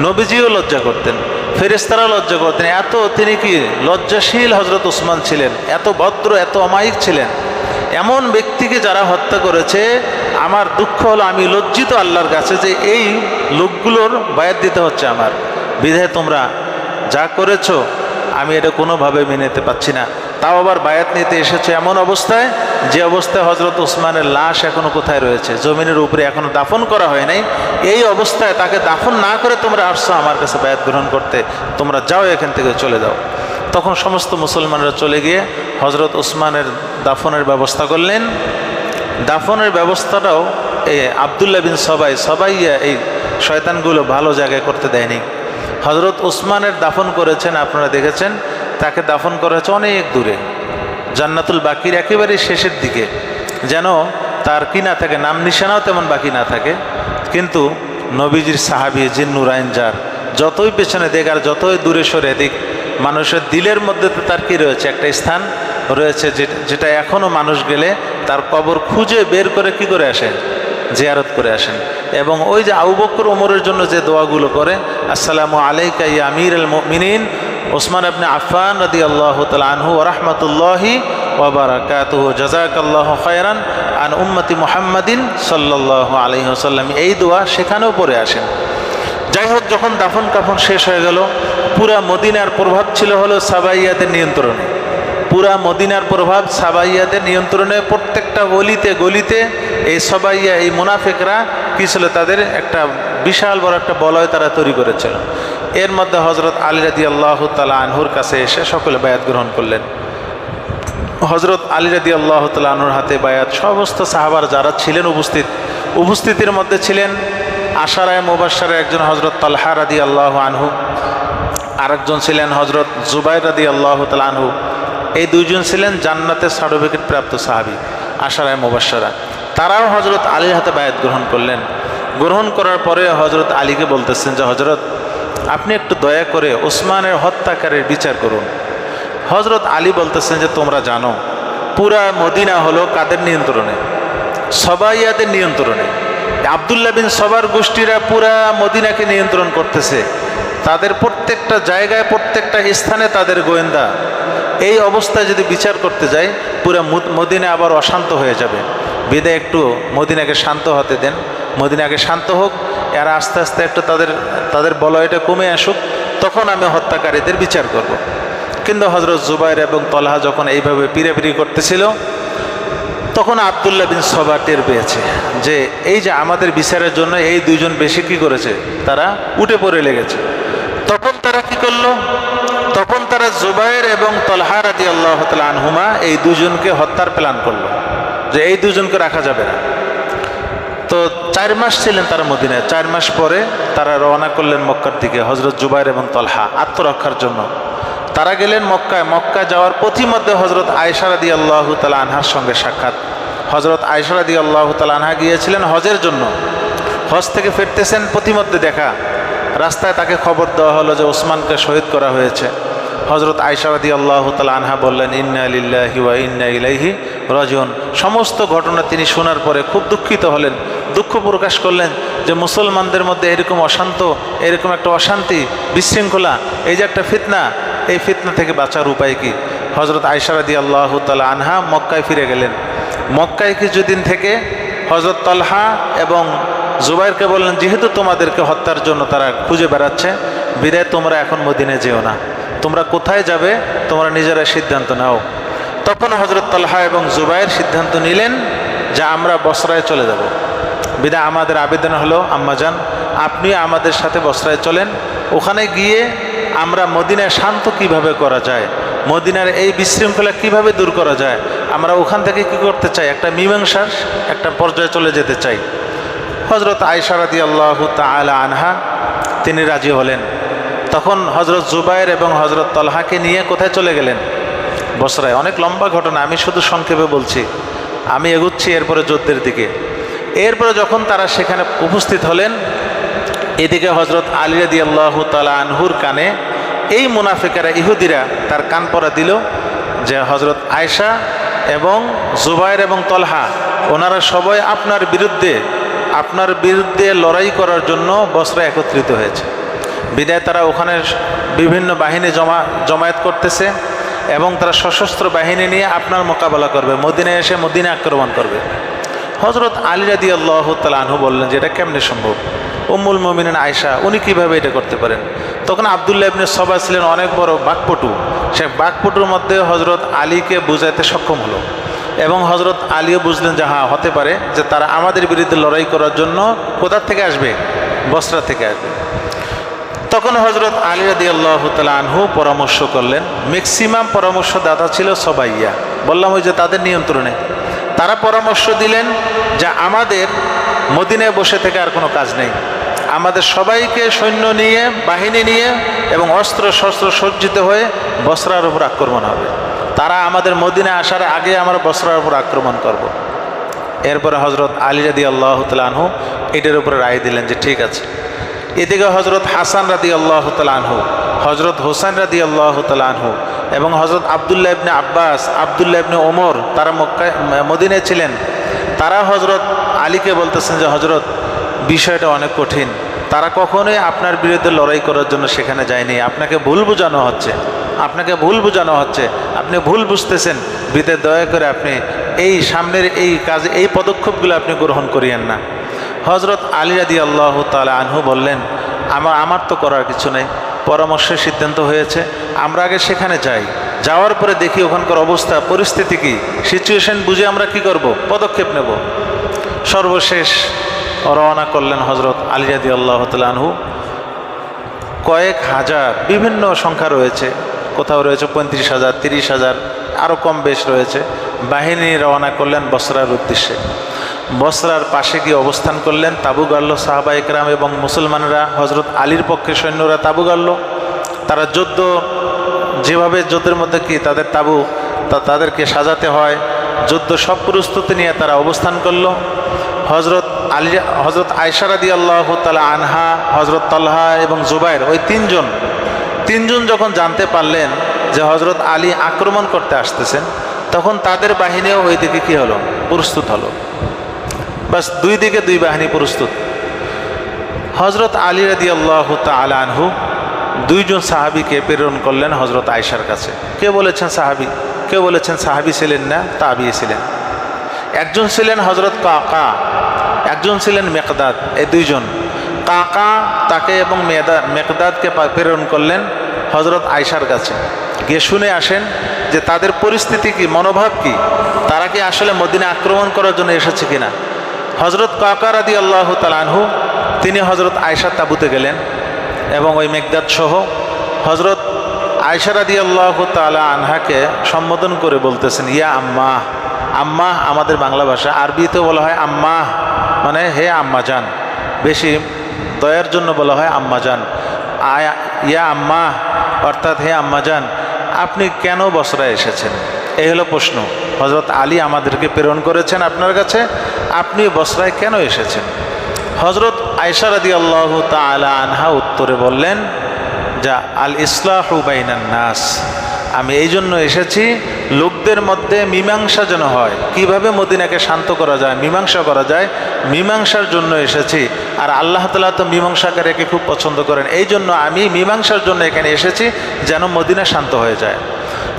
S1: নবীজিও লজ্জা করতেন, ফেরেশতারা লজ্জা করতেন। এত তিনি কি লজ্জাশীল হজরত ওসমান ছিলেন, এত ভদ্র, এত অমায়িক ছিলেন। এমন ব্যক্তিকে যারা হত্যা করেছে, আমার দুঃখ হলো, আমি লজ্জিত আল্লাহর কাছে যে এই লোকগুলোর বায়াত দিতে হচ্ছে আমার। বিধায় তোমরা যা করেছো আমি এটা কোনোভাবে মেনে নিতে পারছি না। তাও আবার বায়াত নিতে এসেছে এমন অবস্থায়, যে অবস্থায় হজরত ওসমানের লাশ এখনো কোথায় রয়েছে, জমিনের উপরে এখনো দাফন করা হয় নাই। এই অবস্থায় তাকে দাফন না করে তোমরা আসছো আমার কাছে বায়াত গ্রহণ করতে, তোমরা যাও এখান থেকে, চলে যাও। তখন সমস্ত মুসলমানরা চলে গিয়ে হজরত ওসমানের দাফনের ব্যবস্থা করলেন। দাফনের ব্যবস্থাটাও এই আবদুল্লাহ বিন সবাইয়া এই শয়তানগুলো ভালো জায়গায় করতে দেয়নি। হজরত ওসমানের দাফন করেছেন, আপনারা দেখেছেন, তাকে দাফন করা হয়েছে অনেক দূরে, জান্নাতুল বাকির একেবারে শেষের দিকে, যেন তার কি না থাকে, নাম নিশানাও তেমন বাকি না থাকে। কিন্তু নবীজির সাহাবী জিন্নুরাইন যার, যতই পেছনে দেখ আর যতই দূরে সরে দিক, মানুষের দিলের মধ্যে তো তার কি রয়েছে, একটা স্থান রয়েছে যেটা এখনও মানুষ গেলে তার কবর খুঁজে বের করে কি করে আসেন, জিয়ারত করে আসেন। এবং ওই যে আবু বকর ওমরের জন্য যে দোয়াগুলো করে, আসসালামু আলাইকা ইয়া আমিরুল মুমিনিন ওসমান ইবনে আফফান রাদিয়াল্লাহু তাআলা আনহু ওয়া রাহমাতুল্লাহি ওয়া বারাকাতুহু জাযাকাল্লাহু খায়রান আন উম্মতি মুহাম্মাদিন সাল্লাল্লাহু আলাইহি ওয়াসাল্লাম, এই দোয়া সেখানেও পড়ে আসেন। যাই হোক, যখন দাফন কাফন শেষ হয়ে গেল, পুরা মদিনার প্রভাব ছিল হলো সাবাইয়াদের নিয়ন্ত্রণে। পুরা মদিনার প্রভাব সাবাইয়াদের নিয়ন্ত্রণে। প্রত্যেকটা গলিতে গলিতে এই সবাইয়া, এই মুনাফিকরা কি ছিল, তাদের একটা বিশাল বড় একটা বলয় তারা তৈরি করেছিল। এর মধ্যে হজরত আলী রাদিয়াল্লাহু তাআলা আনহুর কাছে এসে সকলে বায়াত গ্রহণ করলেন। হজরত আলী রাদিয়াল্লাহু তাআলা আনহুর হাতে বায়াত সমস্ত সাহাবার যারা ছিলেন উপস্থিতির মধ্যে ছিলেন আশারায়ে মুবাশশারা একজন হজরত তালহা রাদিয়াল্লাহু আনহু, আরেকজন ছিলেন হজরত জুবাইর রাদিয়াল্লাহু তাআলা আনহু। এই দুইজন ছিলেন জান্নাতের সার্টিফিকেট প্রাপ্ত সাহাবী আশারায়ে মুবাশশারা। তারাও হজরত আলীর হাতে বায়াত গ্রহণ করলেন। গ্রহণ করার পরে হজরত আলীকে বলতেছেন যে হজরত আপনি একটু দয়া করে ওসমানের হত্যাকারীর বিচার করুন। হজরত আলী বলতেছেন যে তোমরা জানো পুরা মদিনা হলো কাদের নিয়ন্ত্রণে? সবাইয়াদের নিয়ন্ত্রণে। আব্দুল্লাহ বিন সবার গোষ্ঠীরা পুরা মদিনাকে নিয়ন্ত্রণ করতেছে, তাদের প্রত্যেকটা জায়গায় প্রত্যেকটা স্থানে তাদের গোয়েন্দা। এই অবস্থায় যদি বিচার করতে যাই পুরা মদিনা আবার অশান্ত হয়ে যাবে। বিদায় একটু মদিনাকে শান্ত হতে দেন, মদিনাকে শান্ত হোক, এরা আস্তে আস্তে একটু তাদের বলয়টা কমে আসুক, তখন আমি হত্যাকারীদের বিচার করব। কিন্তু হজরত জুবাইর এবং তলহা যখন এইভাবে পিড়াপিড়ি করতেছিল তখন আব্দুল্লাহ বিন সবা টের পেয়েছে যে এই যে আমাদের বিচারের জন্য এই দুইজন বেশি কি করেছে, তারা উঠে পড়ে লেগেছে। তখন তারা কি করলো? তখন তারা জুবাইর এবং তলহা রাদিয়াল্লাহু তাআলা আনহুমা এই দুজনকে হত্যার প্ল্যান করলো যে এই দুজনকে রাখা যাবে না। তো 4 মাস ছিলেন তারা মদিনায়। 4 মাস পরে তারা রওনা করলেন মক্কার দিকে, হজরত জুবাইর এবং তলহা আত্মরক্ষার জন্য। তারা গেলেন মক্কায়। মক্কায় যাওয়ার পথিমধ্যে হজরত আয়েশা রাদিয়াল্লাহু তাআলা আনহার সঙ্গে সাক্ষাৎ। হজরত আয়েশা রাদিয়াল্লাহু তাআলা আনহা গিয়েছিলেন হজের জন্য, হজ থেকে ফিরতেছেন, পথিমধ্যে দেখা, রাস্তায় তাকে খবর দেওয়া হলো যে ওসমানকে শহীদ করা হয়েছে। হজরত আয়েশা রাদিয়াল্লাহু তাআলা আনহা বললেন ইন্না লিল্লাহি ওয়া ইন্না ইলাইহি রাজিউন। সমস্ত ঘটনা তিনি শোনার পরে খুব দুঃখিত হলেন, দুঃখ প্রকাশ করলেন যে মুসলমানদের মধ্যে এরকম অশান্ত, এরকম একটা অশান্তি, বিশৃঙ্খলা, এই যে একটা ফিতনা, এই ফিতনা থেকে বাঁচার উপায় কি? হজরত আয়েশা রাদিয়াল্লাহু তাআলা আনহা মক্কায় ফিরে গেলেন। মক্কায় কিছুদিন থেকে হজরত তলহা এবং জুবাইরকে বললেন যেহেতু তোমাদেরকে হত্যার জন্য তারা খুঁজে বেড়াচ্ছে, বিদায় তোমরা এখন মদিনায় যেও না, তোমরা কোথায় যাবে তোমরা নিজেরা সিদ্ধান্ত নাও। তখন হজরত তলহা এবং জুবাইর সিদ্ধান্ত নিলেন যে আমরা বসরায় চলে যাব। বিদায় আমাদের আবেদন হলো আম্মাজান আপনি আমাদের সাথে বসরায় চলেন, ওখানে গিয়ে আমরা মদিনায় শান্ত কিভাবে করা যায়, মদিনার এই বিশৃঙ্খলা কিভাবে দূর করা যায়, আমরা ওখান থেকে কি করতে চাই, একটা মীমাংসার একটা পর্যায়ে চলে যেতে চাই। হজরত আয়েশা রাদিয়াল্লাহু তাআলা আনহা তিনি রাজি হলেন। তখন হজরত জুবাইর এবং হজরত তলহাকে নিয়ে কোথায় চলে গেলেন? বসরায়। অনেক লম্বা ঘটনা, আমি শুধু সংক্ষেপে বলছি, আমি এগুচ্ছি এরপরে যুদ্ধের দিকে। এরপরে যখন তারা সেখানে উপস্থিত হলেন, এদিকে হজরত আলী রাদিয়াল্লাহু তাআলা আনহুর কানে এই মুনাফিকেরা ইহুদিরা তার কান পরা দিল যে হজরত আয়েশা এবং জুবাইর এবং তলহা ওনারা সবাই আপনার বিরুদ্ধে লড়াই করার জন্য বসরায় একত্রিত হয়েছে। বিদায় তারা ওখানে বিভিন্ন বাহিনী জমায়েত করতেছে এবং তারা সশস্ত্র বাহিনী নিয়ে আপনার মোকাবেলা করবে, মদিনায় এসে মদিনা আক্রমণ করবে। হজরত আলী রাদিয়াল্লাহু তাআলা আনহু বললেন যে এটা কেমনে সম্ভব? উম্মুল মুমিনিন আয়েশা উনি কিভাবে এটা করতে পারেন? তখন আব্দুল্লাহ ইবনে সবা ছিলেন অনেক বড় বাকপটু, সে বাকপটুর মধ্যে হজরত আলীকে বুঝাইতে সক্ষম হলো এবং হজরত আলীও বুঝলেন যে হ্যাঁ হতে পারে যে তারা আমাদের বিরুদ্ধে লড়াই করার জন্য কোথা থেকে আসবে, বসরা থেকে আসবে। তখন হজরত আলী রাদিয়াল্লাহু তাআলা আনহু পরামর্শ করলেন, ম্যাক্সিমাম পরামর্শদাতা ছিল সবাইয়া, বললাম ওই যে তাদের নিয়ন্ত্রণে। তারা পরামর্শ দিলেন যে আমাদের মদিনায় বসে থেকে আর কোনো কাজ নেই, আমাদের সবাইকে সৈন্য নিয়ে বাহিনী নিয়ে এবং অস্ত্র শস্ত্র সজ্জিত হয়ে বসরার উপর আক্রমণ হবে। তারা আমাদের মদিনায় আসার আগে আমরা বসরার উপর আক্রমণ করব। এরপরে হজরত আলী রাদিয়াল্লাহু তাআলা আনহু এটার উপরে রায় দিলেন যে ঠিক আছে। এদিকে হজরত হাসান রাদিয়াল্লাহু তাআলা আনহু, হজরত হোসেন রাদিয়াল্লাহু তাআলা আনহু এবং হজরত আবদুল্লাহ ইবনে আব্বাস, আবদুল্লাহ ইবনে ওমর তারা মদিনায় ছিলেন। তারা হজরত আলীকে বলতেছেন যে হজরত বিষয়টা অনেক কঠিন, তারা কখনোই আপনার বিরুদ্ধে লড়াই করার জন্য সেখানে যায়নি, আপনাকে ভুল বোঝানো হচ্ছে, আপনি ভুল বুঝতেছেন, বিদায় দয়া করে আপনি এই সামনের এই কাজে এই পদক্ষেপগুলো আপনি গ্রহণ করিয়েন না। হজরত আলী রাদিয়াল্লাহু তাআলা আনহু বললেন আমার তো করার কিছু নেই, পরামর্শের সিদ্ধান্ত হয়েছে, আমরা আগে সেখানে যাই, যাওয়ার পরে দেখি ওখানকার অবস্থা পরিস্থিতি কি, সিচুয়েশন বুঝে আমরা কি করব, পদক্ষেপ নেব। সর্বশেষ রওনা করলেন হজরত আলী রাদিয়াল্লাহু তাআলা আনহু কয়েক হাজার, বিভিন্ন সংখ্যা রয়েছে, কোথাও রয়েছে 35,000, 30,000, আরও কম বেশ রয়েছে, বাহিনী রওনা করলেন বসরার উদ্দেশ্যে। বসরার পাশে গিয়ে অবস্থান করলেন, তাবু গাড়ল সাহাবা একরাম এবং মুসলমানরা। হজরত আলীর পক্ষে সৈন্যরা তাবু গাড়ল। তারা যুদ্ধ, যেভাবে যুদ্ধের মধ্যে কি তাদের তাবু তাদেরকে সাজাতে হয়, যুদ্ধ সব প্রস্তুতি নিয়ে তারা অবস্থান করলো। হজরত আয়েশা রাদিয়াল্লাহু তাআলা আনহা, হজরত তালহা এবং জুবাইর, ওই তিনজন যখন জানতে পারলেন যে হজরত আলী আক্রমণ করতে আসতেছেন, তখন তাদের বাহিনীও ওই দিকে কী হলো, প্রস্তুত হলো। বাস দুই দিকে দুই বাহিনী প্রস্তুত। হজরত আলী রাদিয়াল্লাহু তাআলা আনহু দুইজন সাহাবীকে প্রেরণ করলেন হজরত আয়েশার কাছে। কেউ বলেছেন সাহাবী, কেউ বলেছেন সাহাবী ছিলেন না, তাবিঈ ছিলেন। একজন ছিলেন হজরত কাকা, একজন ছিলেন মেকদাদ। এই দুইজন, কাকা তাকে এবং মেকদাদকে প্রেরণ করলেন হজরত আয়েশার কাছে। গিয়ে শুনে আসেন যে তাদের পরিস্থিতি কি, মনোভাব কি, তারা কি আসলে মদিনা আক্রমণ করার জন্য এসেছে কিনা। হজরত কাকা রাদিয়াল্লাহু তাআলা আনহু তিনি হজরত আয়েশার তাঁবুতে গেলেন এবং ওই মেকদাদ সহ হজরত আয়েশা রাদিয়াল্লাহু তাআলা আনহাকে সম্বোধন করে বলতেছেন, ইয়া আম্মা। আম্মা আমাদের বাংলা ভাষা, আরবিতে বলা হয় আম্মা, মানে হে আম্মা জান, বেশি দয়ার জন্য বলা হয় আম্মা জান। ইয়া আম্মা অর্থাৎ হে আম্মা জান, আপনি কেন বসরায় এসেছেন? এই হলো প্রশ্ন। হজরত আলী আমাদেরকে প্রেরণ করেছেন আপনার কাছে, আপনি বসরায় কেন এসেছেন? হজরত আয়েশা রাদিয়াল্লাহু তাআলা আনহা উত্তরে বললেন, যা আল ইসলাহু বাইনান নাস, আমি এই জন্য এসেছি লোকদের মধ্যে মীমাংসা যেন হয়, কিভাবে মদিনাকে শান্ত করা যায়, মীমাংসা করা যায়, মীমাংসার জন্য এসেছি। আর আল্লাহ তাআলা তো মীমাংসাকারীকে খুব পছন্দ করেন, এই জন্য আমি মীমাংসার জন্য এখানে এসেছি, যেন মদিনা শান্ত হয়ে যায়।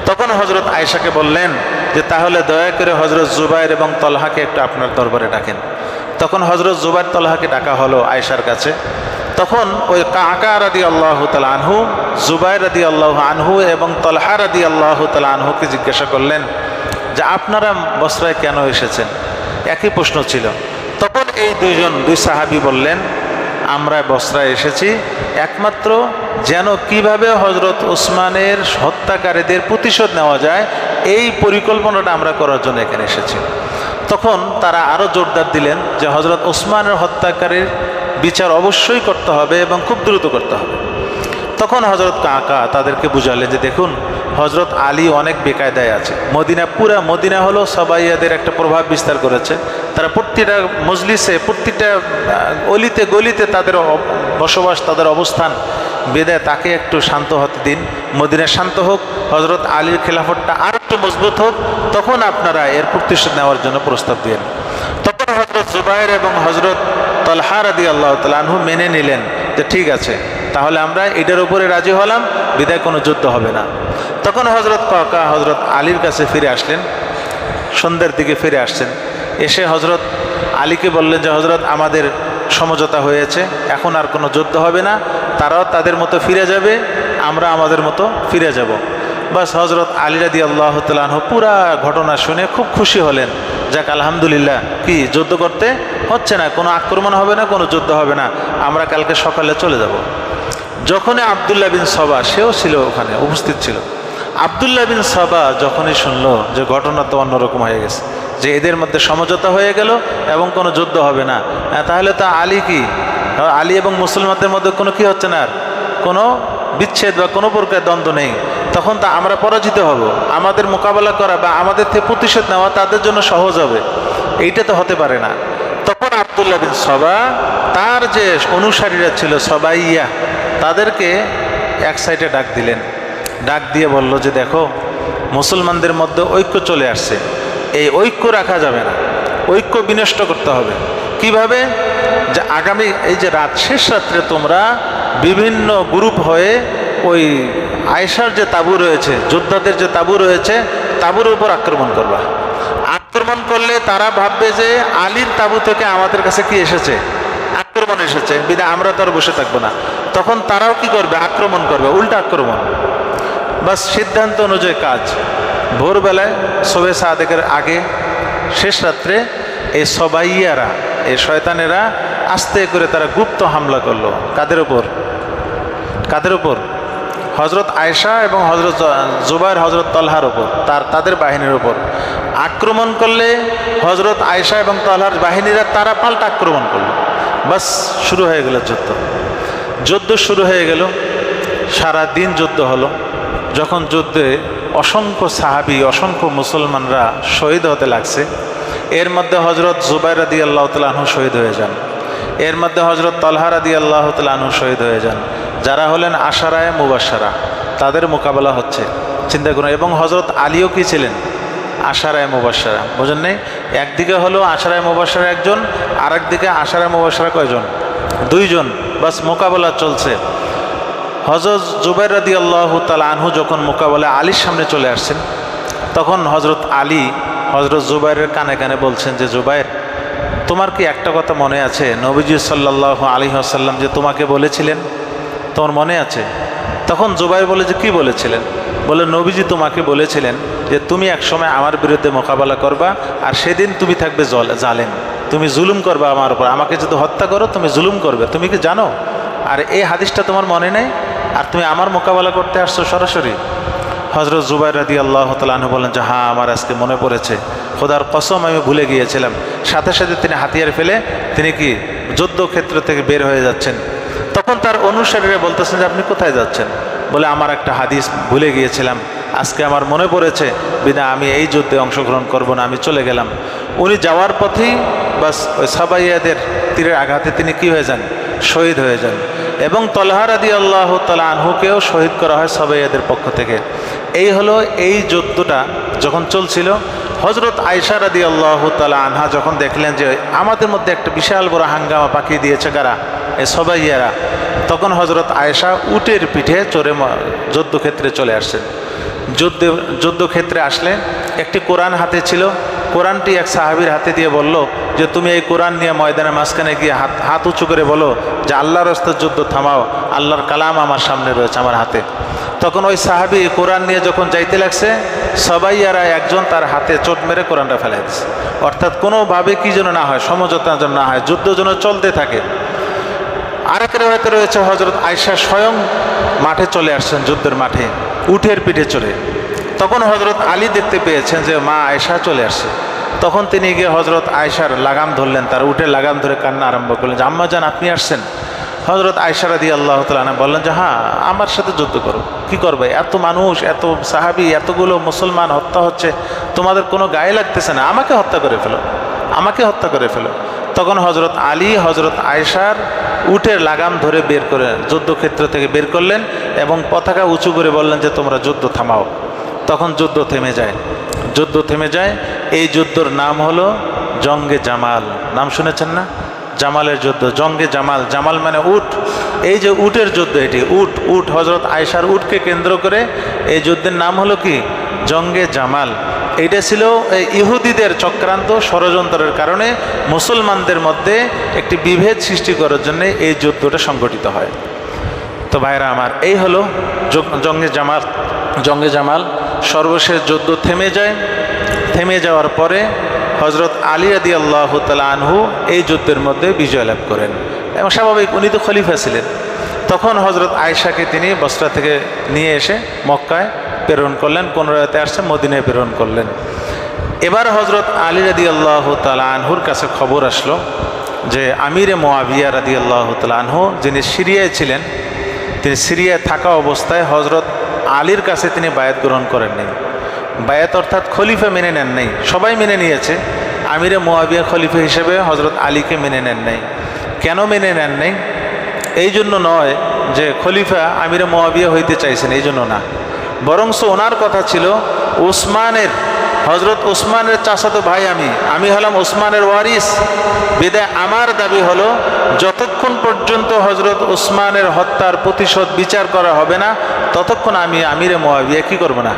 S1: তখন হজরত আয়েশাকে বললেন যে তাহলে দয়া করে হজরত জুবাইর এবং তলহাকে একটু আপনার দরবারে ডাকেন। তখন হজরত জুবাইর তলহাকে ডাকা হলো আয়েশার কাছে। তখন ওই কাকা রাদিয়াল্লাহু তাআলা আনহু, জুবাইর রাদিয়াল্লাহু আনহু এবং তলহা রাদিয়াল্লাহু তাআলা আনহুকে জিজ্ঞাসা করলেন যে আপনারা বসরায় কেন এসেছেন? একই প্রশ্ন ছিল। তখন এই দুই সাহাবী বললেন, আমরা বসরায় এসেছি একমাত্র যেন কিভাবে হজরত ওসমানের হত্যাকারীদের প্রতিশোধ নেওয়া যায়, এই পরিকল্পনাটা আমরা করার জন্য এখানে এসেছি। তখন তারা আরও জোরদার দিলেন যে হজরত ওসমানের হত্যাকারীর বিচার অবশ্যই করতে হবে এবং খুব দ্রুত করতে হবে। তখন হজরত কাকা তাদেরকে বুঝালেন যে দেখুন, হজরত আলী অনেক বেকায়দায় আছে। পুরা মদিনা হলো সবাইয়াদের একটা প্রভাব বিস্তার করেছে। তারা প্রতিটা মজলিসে, প্রতিটা অলিতে গলিতে তাদের বসবাস, তাদের অবস্থান, বেদায় তাকে একটু শান্ত হতে দিন, মদিনা শান্ত হোক, হজরত আলীর খেলাফতটা আর একটু মজবুত হোক, তখন আপনারা এর প্রতিশোধ নেওয়ার জন্য প্রস্তাব দিন। তখন হজরত জুবাইর এবং হজরত তালহা রাদিয়াল্লাহু তাআলা আনহু মেনে নিলেন যে ঠিক আছে, তাহলে আমরা এটার উপরে রাজি হলাম, বিদায় কোনো যুদ্ধ হবে না। তখন হজরত কাকা হজরত আলীর কাছে ফিরে আসলেন, সন্ধ্যার দিকে ফিরে আসছেন। এসে হজরত আলীকে বললেন যে হজরত আমাদের সমঝোতা হয়েছে, এখন আর কোনো যুদ্ধ হবে না, তারাও তাদের মতো ফিরে যাবে, আমরা আমাদের মতো ফিরে যাব। বাস হজরত আলী রাদিয়াল্লাহু তাআলা আনহু পুরা ঘটনা শুনে খুব খুশি হলেন, যাক আলহামদুলিল্লাহ, কি যুদ্ধ করতে হচ্ছে না, কোনো আক্রমণ হবে না, কোনো যুদ্ধ হবে না, আমরা কালকে সকালে চলে যাব। যখনই আবদুল্লাহ বিন সাবা, সেও ছিল ওখানে উপস্থিত ছিল, আবদুল্লাহ বিন সাবা যখনই শুনলো যে ঘটনা তো অন্যরকম হয়ে গেছে, যে এদের মধ্যে সমঝোতা হয়ে গেল এবং কোনো যুদ্ধ হবে না, তাহলে তো আলী এবং মুসলমানদের মধ্যে কোনো কি হচ্ছে না, আর কোনো বিচ্ছেদ বা কোনো প্রকার দ্বন্দ্ব নেই, তখন তা আমরা পরাজিত হব, আমাদের মোকাবেলা করা বা আমাদের থেকে প্রতিশোধ নেওয়া তাদের জন্য সহজ হবে, এইটা তো হতে পারে না। তখন আবদুল্লাহ বিন সাবা তার যে অনুসারীরা ছিল সবাইয়া, তাদেরকে এক সাইডে ডাক দিলেন, ডাক দিয়ে বলল যে দেখো, মুসলমানদের মধ্যে ঐক্য চলে আসছে, এই ঐক্য রাখা যাবে না, ঐক্য বিনষ্ট করতে হবে। কিভাবে? যে আগামী এই যে শেষ রাত্রে তোমরা বিভিন্ন গ্রুপ হয়ে ওই আয়েশার যে তাঁবু রয়েছে, যোদ্ধাদের যে তাঁবু রয়েছে, তাঁবুর উপর আক্রমণ করবা। আক্রমণ করলে তারা ভাববে যে আলীর তাঁবু থেকে আমাদের কাছে কি এসেছে, আক্রমণ এসেছে, বিধায় আমরা তো আর বসে থাকবো না। তখন তারাও কি করবে, আক্রমণ করবে, উল্টা আক্রমণ। বাস সিদ্ধান্ত অনুযায়ী কাজ। ভোরবেলায় শোবে সাদেকের আগে শেষ রাত্রে এই সবাইয়ারা, এই শয়তানেরা আস্তে করে তারা গুপ্ত হামলা করলো। কাদের উপর? কাদের উপর? হজরত আয়েশা এবং হজরত জুবাইর, হজরত তলহার উপর, তাদের বাহিনীর উপর আক্রমণ করলে হজরত আয়েশা এবং তলহার বাহিনীরা তারা পাল্টা আক্রমণ করলো। বাস শুরু হয়ে গেল যুদ্ধ শুরু হয়ে গেল। সারা দিন যুদ্ধ হলো। যখন যুদ্ধে অসংখ্য সাহাবি, অসংখ্য মুসলমানরা শহীদ হতে লাগছে, এর মধ্যে হজরত জুবাইর রাদিয়াল্লাহু তাআলা আনহু শহীদ হয়ে যান, এর মধ্যে হজরত তলহা রাদিয়াল্লাহু তাআলা আনহু শহীদ হয়ে যান, যারা হলেন আশারায়ে মুবাশশারা, তাদের মোকাবেলা হচ্ছে। চিন্তা করুন। এবং হজরত আলীও কি ছিলেন? আশারায়ে মুবাশশারা। বোঝেন নাই? একদিকে হলো আশারায়ে মুবাশশারা একজন, আর একদিকে আশারায়ে মুবাশশারা কয়জন? দুইজন। বাস মোকাবেলা চলছে। হজরত জুবাইর রাদিয়াল্লাহু তাআলা আনহু যখন মোকাবেলায় আলীর সামনে চলে আসছেন, তখন হজরত আলী হজরত জুবাইরের কানে কানে বলছেন যে, জুবাইর, তোমার কি একটা কথা মনে আছে? নবীজি সাল্লাল্লাহু আলাইহি ওয়াসাল্লাম যে তোমাকে বলেছিলেন, তোমার মনে আছে? তখন জুবাইর বলে যে, কি বলেছিলেন? বলে, নবীজি তোমাকে বলেছিলেন যে তুমি একসময় আমার বিরুদ্ধে মোকাবেলা করবা, আর সেদিন তুমি থাকবে জালেম, তুমি জুলুম করবা আমার উপর, আমাকে যদি হত্যা করো তুমি জুলুম করবে, তুমি কি জানো? আর এই হাদিসটা তোমার মনে নেই, আর তুমি আমার মোকাবেলা করতে আসছো সরাসরি। হজরত জুবাইর রাদিয়াল্লাহু তাআলা আনহু বলেন যে, হ্যাঁ, আমার আজকে মনে পড়েছে, খোদার কসম আমি ভুলে গিয়েছিলাম। সাথে সাথে তিনি হাতিয়ার ফেলে তিনি কি যুদ্ধক্ষেত্র থেকে বের হয়ে যাচ্ছেন। তখন তার অনুসারীরা বলতেছেন যে, আপনি কোথায় যাচ্ছেন? বলে, আমার একটা হাদিস ভুলে গিয়েছিলাম, আজকে আমার মনে পড়েছে, বিধায় আমি এই যুদ্ধে অংশগ্রহণ করব না, আমি চলে গেলাম। উনি যাওয়ার পথেই বাস ওই সাবাইয়াদের তীরের আঘাতে তিনি কি হয়ে যান? শহীদ হয়ে যান। এবং তলহা রাদিয়াল্লাহু তাআলা আনহুকেও শহীদ করা হয় সাবাইয়াদের পক্ষ থেকে। এই হলো এই যুদ্ধটা যখন চলছিল। হজরত আয়েশা রাদিয়াল্লাহু তাআলা আনহা যখন দেখলেন যে আমাদের মধ্যে একটা বিশাল বড় হাঙ্গামা পাকিয়ে দিয়েছে কারা? এই সাবাইয়ারা। তখন হজরত আয়েশা উটের পিঠে চড়ে যুদ্ধক্ষেত্রে চলে আসছেন। যুদ্ধক্ষেত্রে আসলে একটি কোরআন হাতে ছিল। কোরআনটি এক সাহাবীর হাতে দিয়ে বলল যে, তুমি এই কোরআন নিয়ে ময়দানের মাঝখানে গিয়ে হাত উঁচু করে বলো যে, আল্লাহর রাস্তায় যুদ্ধ থামাও, আল্লাহর কালাম আমার সামনে রয়েছে, আমার হাতে। তখন ওই সাহাবী কোরআন নিয়ে যখন যাইতে লাগছে, সাবাইয়ারা একজন তার হাতে চোট মেরে কোরআনটা ফেলে দিচ্ছে। অর্থাৎ কোনোভাবে কি যেন না হয়, সমঝোতা যেন না হয়, যুদ্ধ যেন চলতে থাকে। আরেক রিওয়ায়াতে রয়েছে হজরত আয়েশা স্বয়ং মাঠে চলে আসছেন, যুদ্ধের মাঠে উটের পিঠে চড়ে। তখন হজরত আলী দেখতে পেয়েছেন যে মা আয়েশা চলে আসছে। তখন তিনি গিয়ে হজরত আয়েশার লাগাম ধরলেন, তার উটের লাগাম ধরে কান্না আরম্ভ করলেন যে, আম্মা জান, আপনি আসছেন? হজরত আয়েশা রাদিয়াল্লাহু তাআলা আনহা বললেন যে, হ্যাঁ, আমার সাথে যুদ্ধ করো, কি করবে? এত মানুষ, এত সাহাবী, এতগুলো মুসলমান হত্যা হচ্ছে, তোমাদের কোনো গায়ে লাগতেছে না, আমাকে হত্যা করে ফেলো, আমাকে হত্যা করে ফেলো। তখন হজরত আলী হজরত আয়েশার উটের লাগাম ধরে বের করে যুদ্ধক্ষেত্র থেকে বের করলেন এবং পতাকা উঁচু করে বললেন যে, তোমরা যুদ্ধ থামাও। তখন যুদ্ধ থেমে যায়। যুদ্ধ থেমে যায়। এই যুদ্ধর নাম হলো জঙ্গে জামাল। নাম শুনেছেন না? জামালের যুদ্ধ, জঙ্গে জামাল। জামাল মানে উট। এই যে উটের যুদ্ধ, এটি উট হজরত আয়েশার উটকে কেন্দ্র করে এই যুদ্ধের নাম হলো কি? জঙ্গে জামাল। এইটা ছিল ইহুদিদের চক্রান্ত, ষড়যন্ত্রের কারণে মুসলমানদের মধ্যে একটি বিভেদ সৃষ্টি করার জন্য এই যুদ্ধটা সংগঠিত হয়। তো ভাইরা আমার, এই হলো জঙ্গে জামাল। জঙ্গে জামাল সর্বশেষ যুদ্ধ থেমে যায়। থেমে যাওয়ার পরে হজরত আলী রাদিয়াল্লাহু তাআলা আনহু এই যুদ্ধের মধ্যে বিজয় লাভ করেন এবং স্বাভাবিক উনি তো খলিফা ছিলেন। তখন হজরত আয়েশাকে তিনি বসরা থেকে নিয়ে এসে মক্কায় প্রেরণ করলেন, কোন রাতে আসছে মদিনায় প্রেরণ করলেন। এবার হজরত আলী রাদিয়াল্লাহু তাআলা আনহুর কাছে খবর আসলো যে আমিরে মুআবিয়া রাদিয়াল্লাহু তাআলা আনহু, যিনি সিরিয়ায় ছিলেন, তিনি সিরিয়ায় থাকা অবস্থায় হজরত আলীর কাছে তিনি বায়াত গ্রহণ করেন নাই। বায়াত অর্থাৎ খলিফা মেনে নেন নাই। সবাই মেনে নিয়েছে, আমিরে মুআবিয়া খলিফা হিসেবে হজরত আলীকে মেনে নেন নাই। কেন মেনে নেন নাই? এই জন্য নয় যে খলিফা আমিরে মুআবিয়া হইতে চাইছেন, এই জন্য না, বরংস ওনার কথা ছিল হজরত ওসমানের চাচাতো ভাই আমি হলাম ওসমানের ওয়ারিস। বিদায় আমার দাবি হলো যতক্ষণ পর্যন্ত হজরত ওসমানের হত্যার প্রতিশোধ বিচার করা হবে না, ততক্ষণ আমি আমিরে মুআবিয়া কি করব না,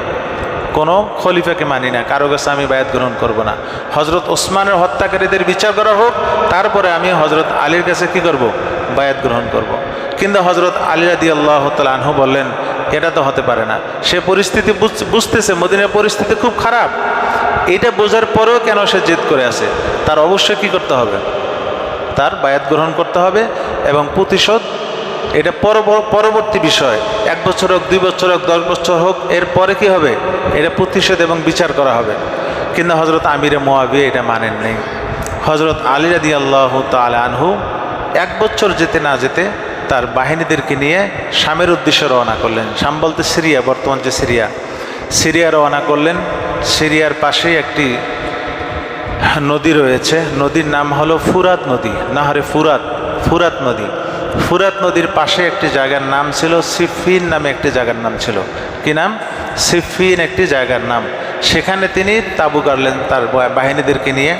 S1: কোনো খলিফাকে মানি না, কারো কাছে আমি বায়াত গ্রহণ করব না। হজরত ওসমানের হত্যাকারীদের বিচার করা হোক, তারপরে আমি হজরত আলীর কাছে কি করব, বায়াত গ্রহণ করব। কিন্তু হজরত আলী রাদিয়াল্লাহু তাআলা আনহু বললেন, এটা তো হতে পারে না। সে পরিস্থিতি বুঝতেছে, মদিনার পরিস্থিতি খুব খারাপ। এটা বোঝার পরেও কেন সে জেদ করে আছে? তার অবশ্যই কি করতে হবে? তার বায়াত গ্রহণ করতে হবে এবং প্রতিশোধ এটা পরবর্তী বিষয়, 1 বছর হোক, 2 বছর হোক, 10 বছর হোক, এরপরে কি হবে, এটা প্রতিশোধ এবং বিচার করা হবে। কিন্তু হজরত আমিরে মুআবিয়া এটা মানেন নেই। হজরত আলী রাদিয়াল্লাহু তাআলা আনহু 1 বছর যেতে না যেতে তার বাহিনীদেরকে নিয়ে শামের উদ্দেশ্যে রওনা করলেন। শাম বলতে সিরিয়া, বর্তমান যে সিরিয়া রওনা করলেন। সিরিয়ার পাশেই একটি নদী রয়েছে, নদীর নাম হলো ফুরাত নদী, নাহরে ফুরাত নদী। ফুরাত নদীর পাশে একটি জায়গার নাম ছিল সিফিন নামে একটি জায়গার নাম ছিল। কি নাম? সিফিন একটি জায়গার নাম। সেখানে তিনি তাঁবু গাড়লেন তার বাহিনীদেরকে নিয়ে,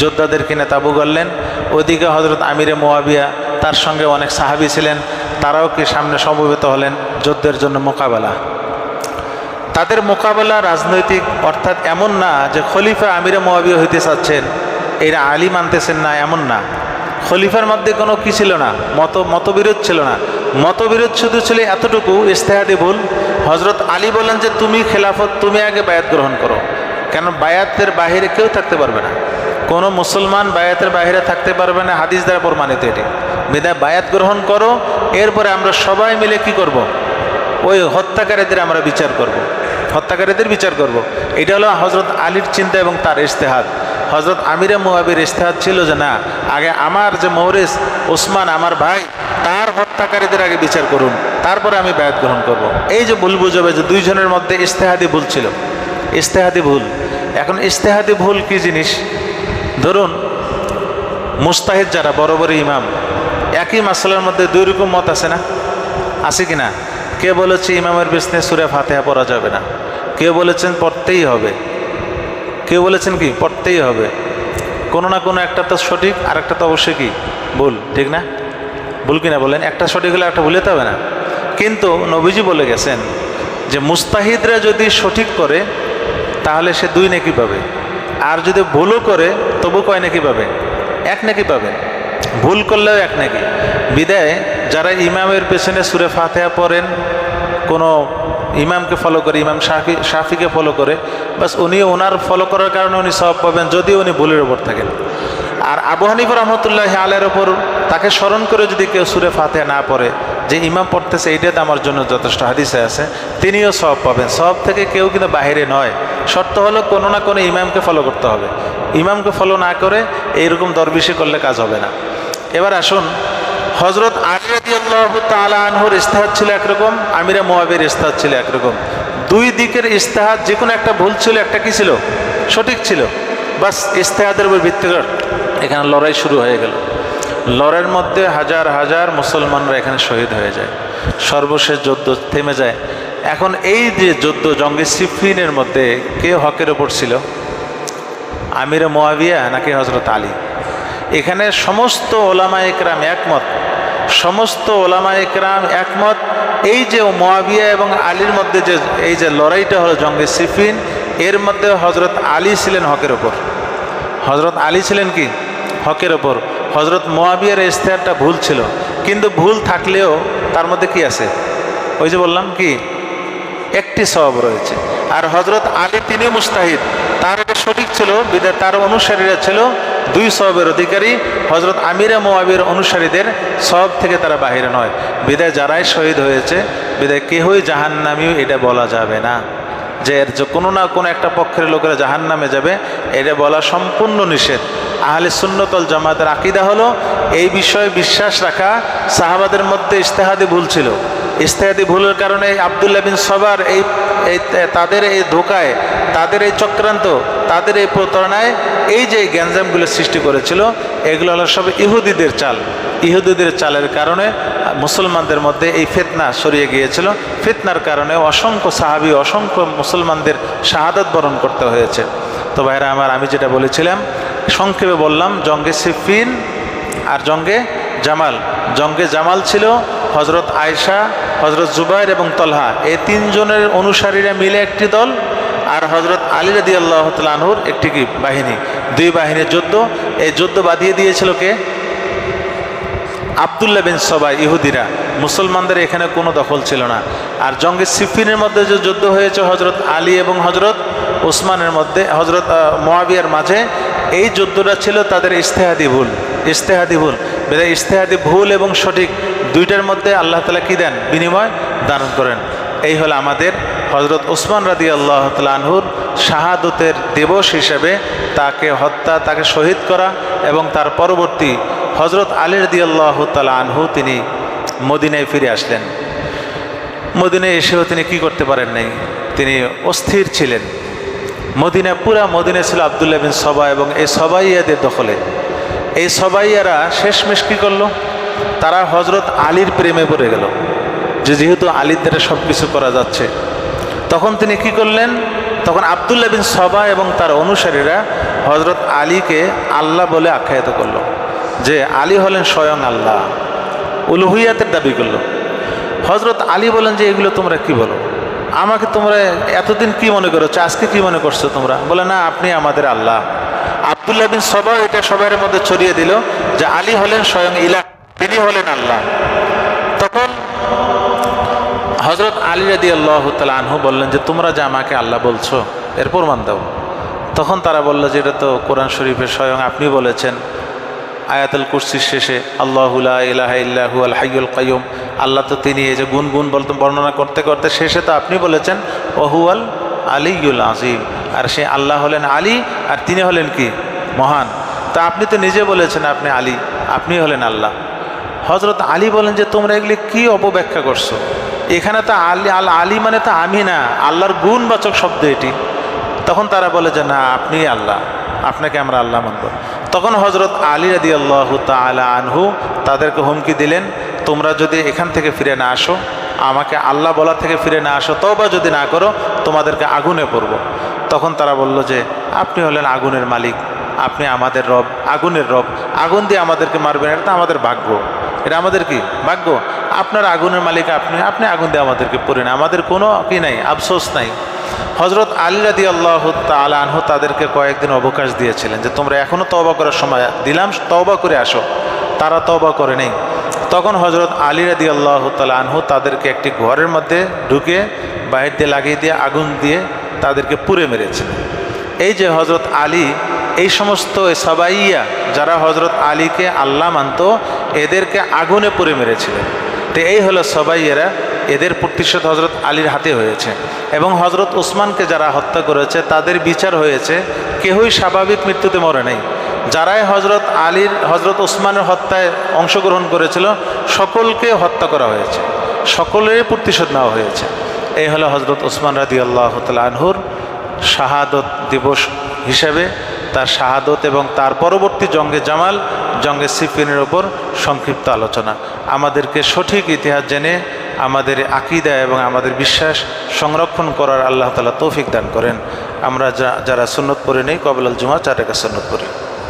S1: যোদ্ধাদেরকে নিয়ে তাঁবু গাড়লেন। ওদিকে হজরত আমিরে মুআবিয়া, তার সঙ্গে অনেক সাহাবী ছিলেন, তারাও কি সামনে সমবেত হলেন যুদ্ধের জন্য মোকাবেলা। তাদের মোকাবেলা রাজনৈতিক, অর্থাৎ এমন না যে খলিফা আমিরে মুআবিয়া হইতে চাচ্ছেন, এরা আলী মানতেছেন না, এমন না। খলিফার মধ্যে কোনো কি ছিল না, মতবিরোধ ছিল না। মতবিরোধ শুধু ছিল এতটুকু, ইজতিহাদি ভুল। হজরত আলী বলেন যে তুমি খেলাফত, তুমি আগে বায়াত গ্রহণ করো, কেন বায়াতের বাহিরে কেউ থাকতে পারবে না, কোনো মুসলমান বায়াতের বাহিরে থাকতে পারবে না, হাদিস দ্বারা প্রমাণিত এটি। বিদায় বায়াত গ্রহণ করো, এরপরে আমরা সবাই মিলে কি করব, ওই হত্যাকারীদের আমরা বিচার করব, হত্যাকারীদের বিচার করব। এটা হলো হজরত আলীর চিন্তা এবং তার ইজতিহাদ। হজরত আমিরে মুআবিয়ার ইজতিহাদ ছিল যে না, আগে আমার যে মৌরিস ওসমান আমার ভাই, তার হত্যাকারীদের আগে বিচার করুন, তারপরে আমি বায়াত গ্রহণ করব। এই যে ভুল বুঝবে যে দুইজনের মধ্যে ইজতিহাদি ভুল ছিল, ইজতিহাদি ভুল। এখন ইজতিহাদি ভুল কি জিনিস? ধরুন মুস্তাহিদ যারা বড় বড় ইমাম, একই মাসলার মধ্যে 2 রকম মত আছে না, আছে কি না? কে বলেছে ইমামের বিছনে সূরা ফাতিহা পড়া যাবে না, কেউ বলেছেন পড়তেই হবে, কেউ বলেছেন কি পড়তেই হবে। কোনো না কোনো একটা তো সঠিক, আর একটা তো অবশ্যই কি ভুল, ঠিক না? ভুল কিনা বলেন? একটা সঠিক হলে একটা ভুল হতে হবে না। কিন্তু নবীজি বলে গেছেন যে মুস্তাহিদরা যদি সঠিক করে তাহলে সে 2 নেকি পাবে, আর যদি ভুলও করে তবু কয় নেকি পাবে? 1 নেকি পাবে। ভুল করলেও 1 নেকি। বিদায় যারা ইমামের পেছনে সূরা ফাতিহা পড়েন, কোনো ইমামকে ফলো করে, ইমাম শাফিকে ফলো করে, বাস উনি ওনার ফলো করার কারণে উনি সওয়াব পাবেন, যদিও উনি ভুলের ওপর থাকেন। আর আবু হানিফা রাহমাতুল্লাহি আলাইহির ওপর তাকে স্মরণ করে যদি কেউ সূরা ফাতিহা না পড়ে, যে ইমাম পড়তেছে এইটাতে আমার জন্য যথেষ্ট, হাদিসে আছে, তিনিও সওয়াব পাবেন। সওয়াব থেকে কেউ কিন্তু বাহিরে নয়। শর্ত হলো কোনো না কোনো ইমামকে ফলো করতে হবে। ইমামকে ফলো না করে এইরকম দরবেশি করলে কাজ হবে না। এবার আসুন, হজরত আলী রাদিয়াল্লাহু তাআলা আনহুর ইজতিহাদ ছিল একরকম, আমিরে মুআবিয়ার ইজতিহাদ ছিল একরকম। 2 দিকের ইজতিহাদ, যে কোনো একটা ভুল ছিল, একটা কি ছিল? সঠিক ছিল। বাস ইজতিহাদের উপর ভিত্তি করে এখানে লড়াই শুরু হয়ে গেল। লড়াইয়ের মধ্যে হাজার হাজার মুসলমানরা এখানে শহীদ হয়ে যায়, সর্বশেষ যুদ্ধ থেমে যায়। এখন এই যে যুদ্ধ, জঙ্গে সিফিনের মধ্যে কে হকের ওপর ছিল? আমিরে মুআবিয়া নাকি হজরত আলী? এখানে সমস্ত ওলামায়ে কেরাম একমত, সমস্ত ওলামায়ে কেরাম একমত, এই যে মুআবিয়া এবং আলীর মধ্যে যে এই যে লড়াইটা হলো জঙ্গে সিফিন, এর মধ্যে হজরত আলী ছিলেন হকের ওপর। হজরত আলী ছিলেন কি? হকের ওপর। হজরত মুআবিয়ার ইজতিহাদটা ভুল ছিল, কিন্তু ভুল থাকলেও তার মধ্যে কি আছে? ওই যে বললাম কি, একটি সওয়াব রয়েছে। আর হজরত আলী তিনি মুস্তাহিদ, তার এটা সঠিক ছিল, বিদায় তার অনুসারীরা ছিল 2 সওয়াবের অধিকারী। হজরত আমিরে মুআবিয়ার অনুসারীদের সওয়াব থেকে তারা বাহিরে নয়। বিদায় যারাই শহীদ হয়েছে, বিদায় কেহই জাহান্নামী এটা বলা যাবে না, যে এর যে কোনো না কোনো একটা পক্ষের লোকেরা জাহান্নামে যাবে, এটা বলা সম্পূর্ণ নিষেধ। আহলে সুন্নাত ওয়াল জামাতের আকীদা হলো এই বিষয়ে বিশ্বাস রাখা। সাহাবাদের মধ্যে ইজতিহাদি ভুল ছিল, ইজতিহাদি ভুলের কারণে আব্দুল্লাহ বিন সবার এই তাদের এই ধোকায়, তাদের এই চক্রান্ত, তাদের এই প্রতারণায় এই যে গ্যাঞ্জামগুলো সৃষ্টি করেছিল, এগুলো হলো সব ইহুদিদের চাল। ইহুদিদের চালের কারণে মুসলমানদের মধ্যে এই ফিতনা ছড়িয়ে গিয়েছিল। ফিতনার কারণে অসংখ্য সাহাবী, অসংখ্য মুসলমানদের শাহাদাত বরণ করতে হয়েছে। তো ভাইরা আমার, আমি যেটা বলেছিলাম সংক্ষেপে বললাম, জঙ্গে সিফিন আর জঙ্গে জামাল। জঙ্গে জামাল ছিল হজরত আয়েশা, হজরত জুবাইর এবং তলহা, এই 3 জনের অনুসারীরা মিলে একটি দল, আর হজরত আলী রাদিয়াল্লাহু তাআলা আনহুর একটি কি বাহিনী, 2 বাহিনীর যুদ্ধ। এই যুদ্ধ বাঁধিয়ে দিয়েছিল কে? আব্দুল্লাহ বিন সবা, ইহুদিরা। মুসলমানদের এখানে কোনো দখল ছিল না। আর জঙ্গে সিফিনের মধ্যে যে যুদ্ধ হয়েছে হজরত আলী এবং হজরত ওসমানের মধ্যে, হজরত মুআবিয়ার মাঝে, এই যুদ্ধটা ছিল তাদের ইজতেহাদি ভুল। ইজতেহাদি ভুল এবং সঠিক দুইটার মধ্যে আল্লাহ তাআলা কি দেন? বিনিময় দান করেন। এই হলো আমাদের হযরত ওসমান রাদিয়াল্লাহু তাআলা আনহুর শাহাদতের দিবস হিসেবে তাকে হত্যা, তাকে শহীদ করা, এবং তার পরবর্তী হযরত আলী রাদিয়াল্লাহু তাআলা আনহু তিনি মদিনায় ফিরে আসলেন। মদিনায় এসেও তিনি কি করতে পারেন নাই, তিনি অস্থির ছিলেন। পুরা মদিনা ছিল আব্দুল্লাহ বিন সবা এবং এই সবাইয়াদের দখলে। এই সবাইয়ারা শেষমেশ কী করলো? তারা হযরত আলীর প্রেমে পড়ে গেল, যেহেতু আলীর দ্বারা সব কিছু করা যাচ্ছে। তখন তিনি কি করলেন? তখন আব্দুল্লাহ বিন সবা এবং তার অনুসারীরা হযরত আলীকে আল্লাহ বলে আখ্যায়িত করলো, যে আলী হলেন স্বয়ং আল্লাহ, উলুহিয়াতের দাবি করলো। হযরত আলী বলেন যে এগুলো তোমরা কি বলো? আমাকে তোমরা এতদিন কি মনে করছো, আজকে কি মনে করছো তোমরা? বলে না, আপনি আমাদের আল্লাহ। আব্দুল্লাহ বিন সবা এটা সবার মধ্যে ছড়িয়ে দিল যে আলী হলেন স্বয়ং ইলাহ, তিনি হলেন আল্লাহ। তখন হযরত আলী রাদিয়াল্লাহু তাআলা আনহু বললেন যে তোমরা যে আমাকে আল্লাহ বলছো এর প্রমাণ দাও। তখন তারা বলল যে এটা তো কোরআন শরীফে স্বয়ং আপনি বলেছেন, আয়াতুল কুরসির শেষে আল্লাহু লা ইলাহা ইল্লা হুয়াল হাইয়ুল কাইয়ুম, আল্লাহ তো তিনি, এই যে গুণ বলতে বর্ণনা করতে করতে শেষে তো আপনি বলেছেন ওহুয়াল আলিয়ুল আযীম, আর সে আল্লাহ হলেন আলী আর তিনি হলেন কি? মহান। তা আপনি তো নিজে বলেছেন আপনি আলী, আপনি হলেন আল্লাহ। হযরত আলী বলেন যে তোমরা এগুলি কি অপব্যাখ্যা করছো? এখানে তো আলী মানে তো আমি না, আল্লাহর গুণবাচক শব্দ এটি। তখন তারা বলে যে না, আপনি আল্লাহ, আপনাকে আমরা আল্লাহ মানব। তখন হযরত আলী রাদিয়াল্লাহু তাআলা আনহু তাদেরকে হুমকি দিলেন, তোমরা যদি এখান থেকে ফিরে না আসো, আমাকে আল্লাহ বলা থেকে ফিরে না আসো, তওবা যদি না করো, তোমাদেরকে আগুনে পড়ব। তখন তারা বলল যে আপনি হলেন আগুনের মালিক, আপনি আমাদের রব, আগুনের রব, আগুন দিয়ে আমাদেরকে মারবেন, এটা তো আমাদের ভাগ্য, এটা আমাদের কি ভাগ্য? আপনার আগুনের মালিক আপনি আগুন দিয়ে আমাদেরকে পড়েন, আমাদের কোনো কি নাই, আফসোস নাই। হযরত আলী রাদিয়াল্লাহু তাআলা আনহু তাদেরকে কয়েকদিন অবকাশ দিয়েছিলেন যে তোমরা এখনও তওবা করার সময় দিলাম, তওবা করে আসো। তারা তওবা করে নেই। তখন হযরত আলী রাদিয়াল্লাহু তাআলা আনহু তাদেরকে একটি ঘরের মধ্যে ঢুকে বাহির দিয়ে লাগিয়ে দিয়ে আগুন দিয়ে তাদেরকে পুড়ে মেরেছিলেন। এই যে হযরত আলী, এই সমস্ত সাবাইয়া যারা হযরত আলীকে আল্লাহ মানত, এদেরকে আগুনে পুড়ে মেরেছিলেন। তো এই হলো সবাইয়েরা, এদের প্রতিশোধ হযরত আলীর হাতে হয়েছে। এবং হযরত ওসমানকে যারা হত্যা করেছে তাদের বিচার হয়েছে, কেউই স্বাভাবিক মৃত্যুতে মরে নাই। যারাই হযরত ওসমানের হত্যায় অংশগ্রহণ করেছিল সকলকে হত্যা করা হয়েছে, সকলেরই প্রতিশোধ নেওয়া হয়েছে। এই হলো হযরত ওসমান রাদিয়াল্লাহু তাআলা আনহুর শাহাদত দিবস হিসেবে তার শাহাদত এবং তার পরবর্তী জঙ্গে জামাল, জঙ্গে সিফিনের ওপর সংক্ষিপ্ত আলোচনা। আমাদেরকে সঠিক ইতিহাস জেনে আমাদের আকীদা এবং আমাদের বিশ্বাস সংরক্ষণ করার আল্লাহ তাআলা তৌফিক দান করেন। আমরা যারা সুন্নত পড়ে নেই, কবলাল জুমা 4 রাকাত সুন্নত পড়ি।